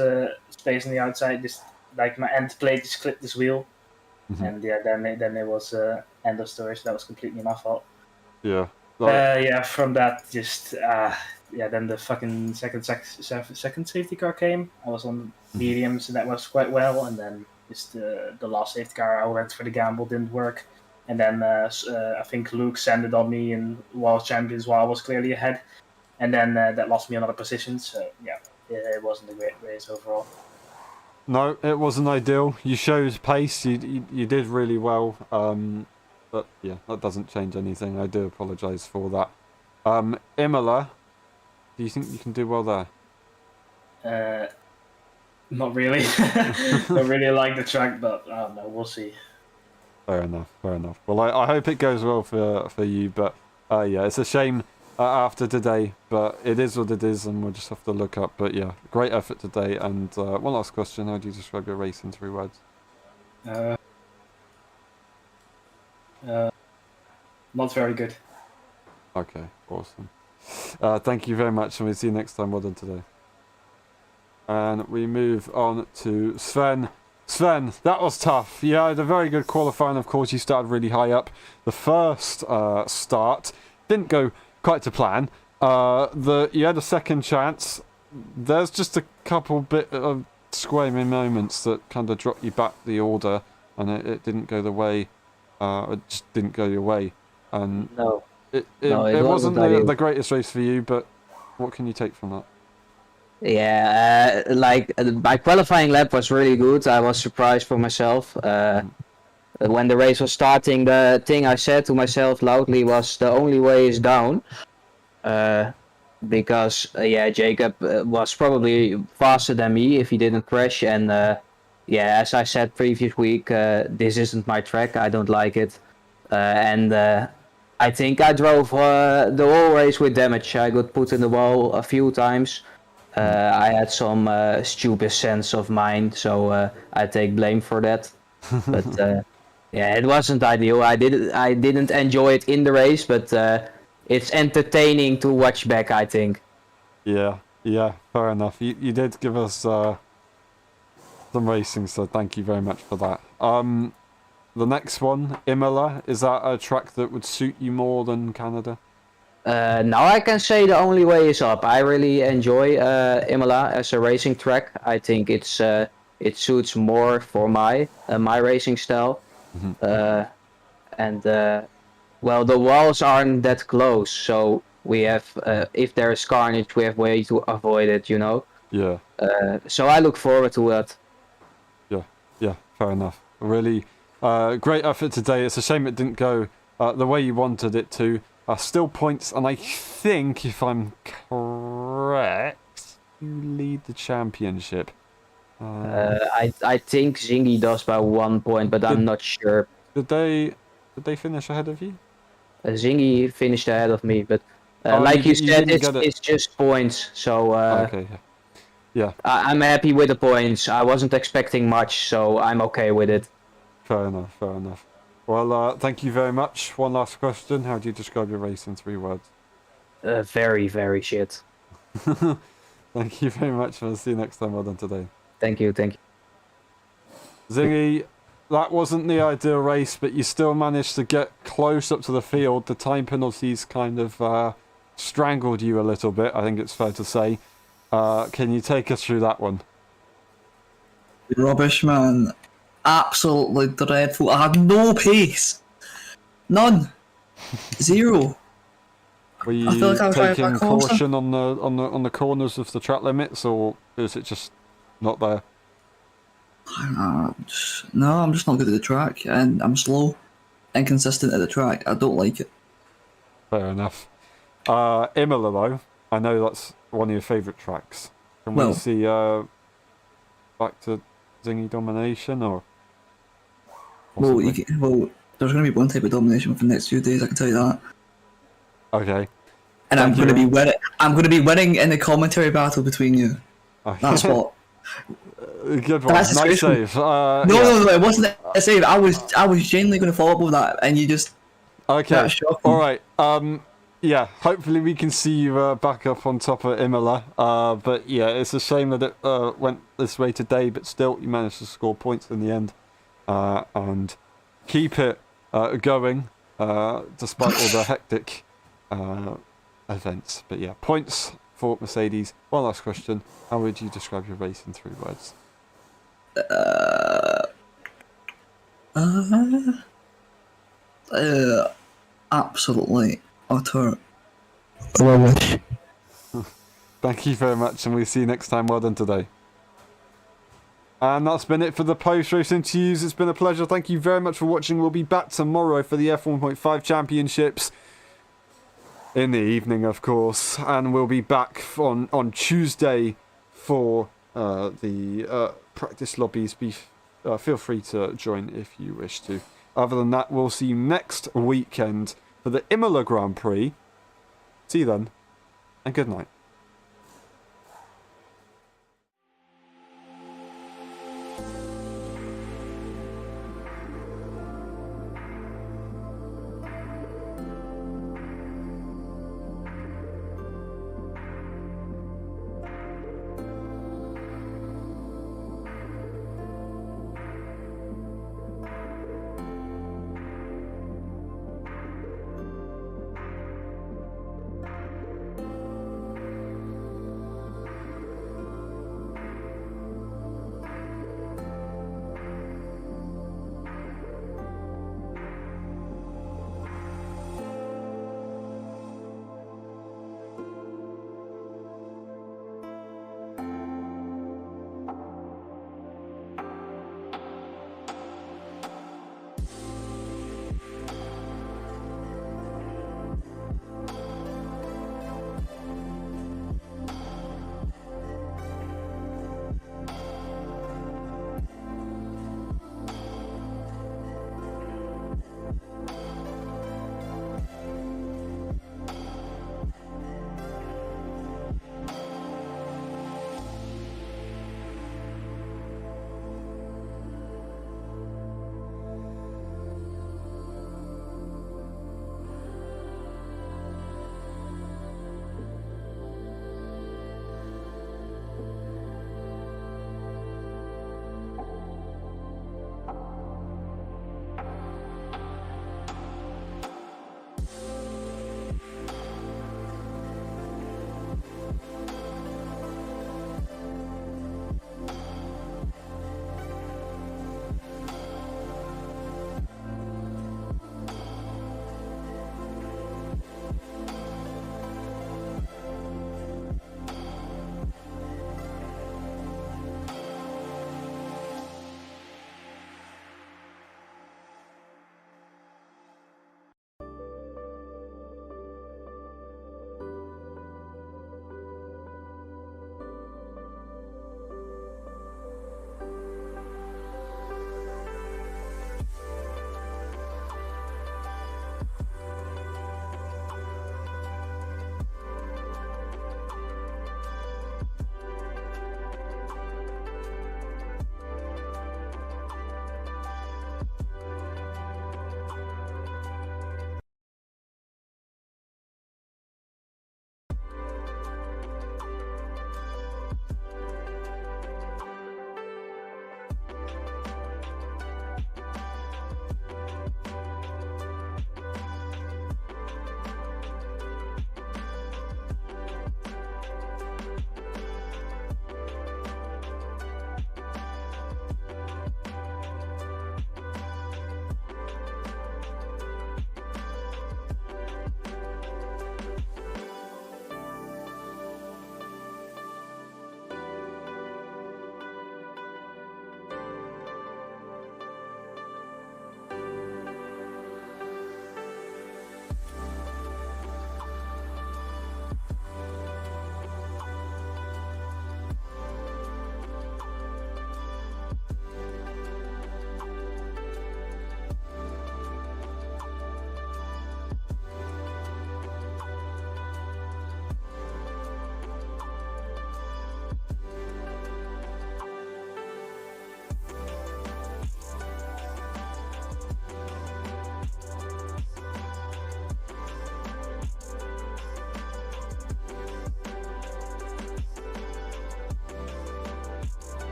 space on the outside, just like my end plate just clipped this wheel, and then it was end of story. So that was completely my fault. Yeah. From that, just then the fucking second safety car came. I was on mediums, and that was quite well. And then just the last safety car, I went for the gamble, didn't work. And then I think Luke sent it on me in World Champions while I was clearly ahead. And then that lost me another position. So it wasn't a great race overall. No, it wasn't ideal. You showed pace. You did really well. But yeah, that doesn't change anything. I do apologise for that. Imola, do you think you can do well there? Not really. Don't really like the track, but I don't know. We'll see. Fair enough. Well, I hope it goes well for you. But it's a shame after today. But it is what it is, and we'll just have to look up. But yeah, great effort today. And one last question: how do you describe your race in 3 words? Not very good. Okay, awesome. Thank you very much, and we'll see you next time. Well done today. And we move on to Sven. Sven, that was tough. You had a very good qualifying, of course. You started really high up. The first start didn't go quite to plan. You had a second chance. There's just a couple bit of squirming moments that kind of dropped you back the order, and it didn't go the way. It just didn't go your way. And No. it wasn't wasn't the greatest race for you, but what can you take from that? Yeah, my qualifying lap was really good. I was surprised for myself. When the race was starting, the thing I said to myself loudly was the only way is down. Because Jacob was probably faster than me if he didn't crash. And as I said previous week, this isn't my track. I don't like it. I think I drove the whole race with damage. I got put in the wall a few times. I had some stupid sense of mind, so I take blame for that. But it wasn't ideal. I didn't enjoy it in the race, but it's entertaining to watch back, I think. Yeah, fair enough. You did give us some racing, so thank you very much for that. The next one, Imola, is that a track that would suit you more than Canada? Now I can say the only way is up. I really enjoy Imola as a racing track. I think it suits more for my racing style. The walls aren't that close, so we have if there is carnage, we have way to avoid it. Yeah. So I look forward to that. Yeah, fair enough. Really great effort today. It's a shame it didn't go the way you wanted it to. Still points, and I think, if I'm correct, you lead the championship. I think Zingy does by 1 point, but I'm not sure. Did they finish ahead of you? Zingy finished ahead of me, but like you said, it's just points. So okay, yeah. I'm happy with the points. I wasn't expecting much, so I'm okay with it. Fair enough. Well, thank you very much. One last question. How do you describe your race in 3 words? Very, very shit. Thank you very much. We'll see you next time. Well done today. Thank you. Zingy, that wasn't the ideal race, but you still managed to get close up to the field. The time penalties kind of strangled you a little bit, I think it's fair to say. Can you take us through that one? Rubbish, man. Absolutely dreadful. I had no pace. None. Zero. Were you I feel like I was taking driving back home, caution on the corners of the track limits, or is it just not there? No, I'm just not good at the track, and I'm slow, inconsistent at the track. I don't like it. Fair enough. Imola, though, I know that's one of your favourite tracks. Can we see back to Zingy domination, or? Well, there's going to be one type of domination for the next few days. I can tell you that. Okay. And I'm going to be winning. I'm going to be winning in the commentary battle between you. Okay. That's what. Good one. Nice save. No, it wasn't a save. I was genuinely going to follow up with that, and you just. Okay. All right. yeah, hopefully we can see you back up on top of Imola. But yeah, it's a shame that it went this way today, but still, you managed to score points in the end and keep it going despite all the hectic events. But yeah, points for Mercedes. One last question. How would you describe your race in 3 words? Absolutely utter rubbish. Thank you very much, and we'll see you next time. Well done today. And that's been it for the post-race interviews. It's been a pleasure. Thank you very much for watching. We'll be back tomorrow for the F1.5 Championships. In the evening, of course. And we'll be back on Tuesday for the practice lobbies. Feel free to join if you wish to. Other than that, we'll see you next weekend for the Imola Grand Prix. See you then, and good night.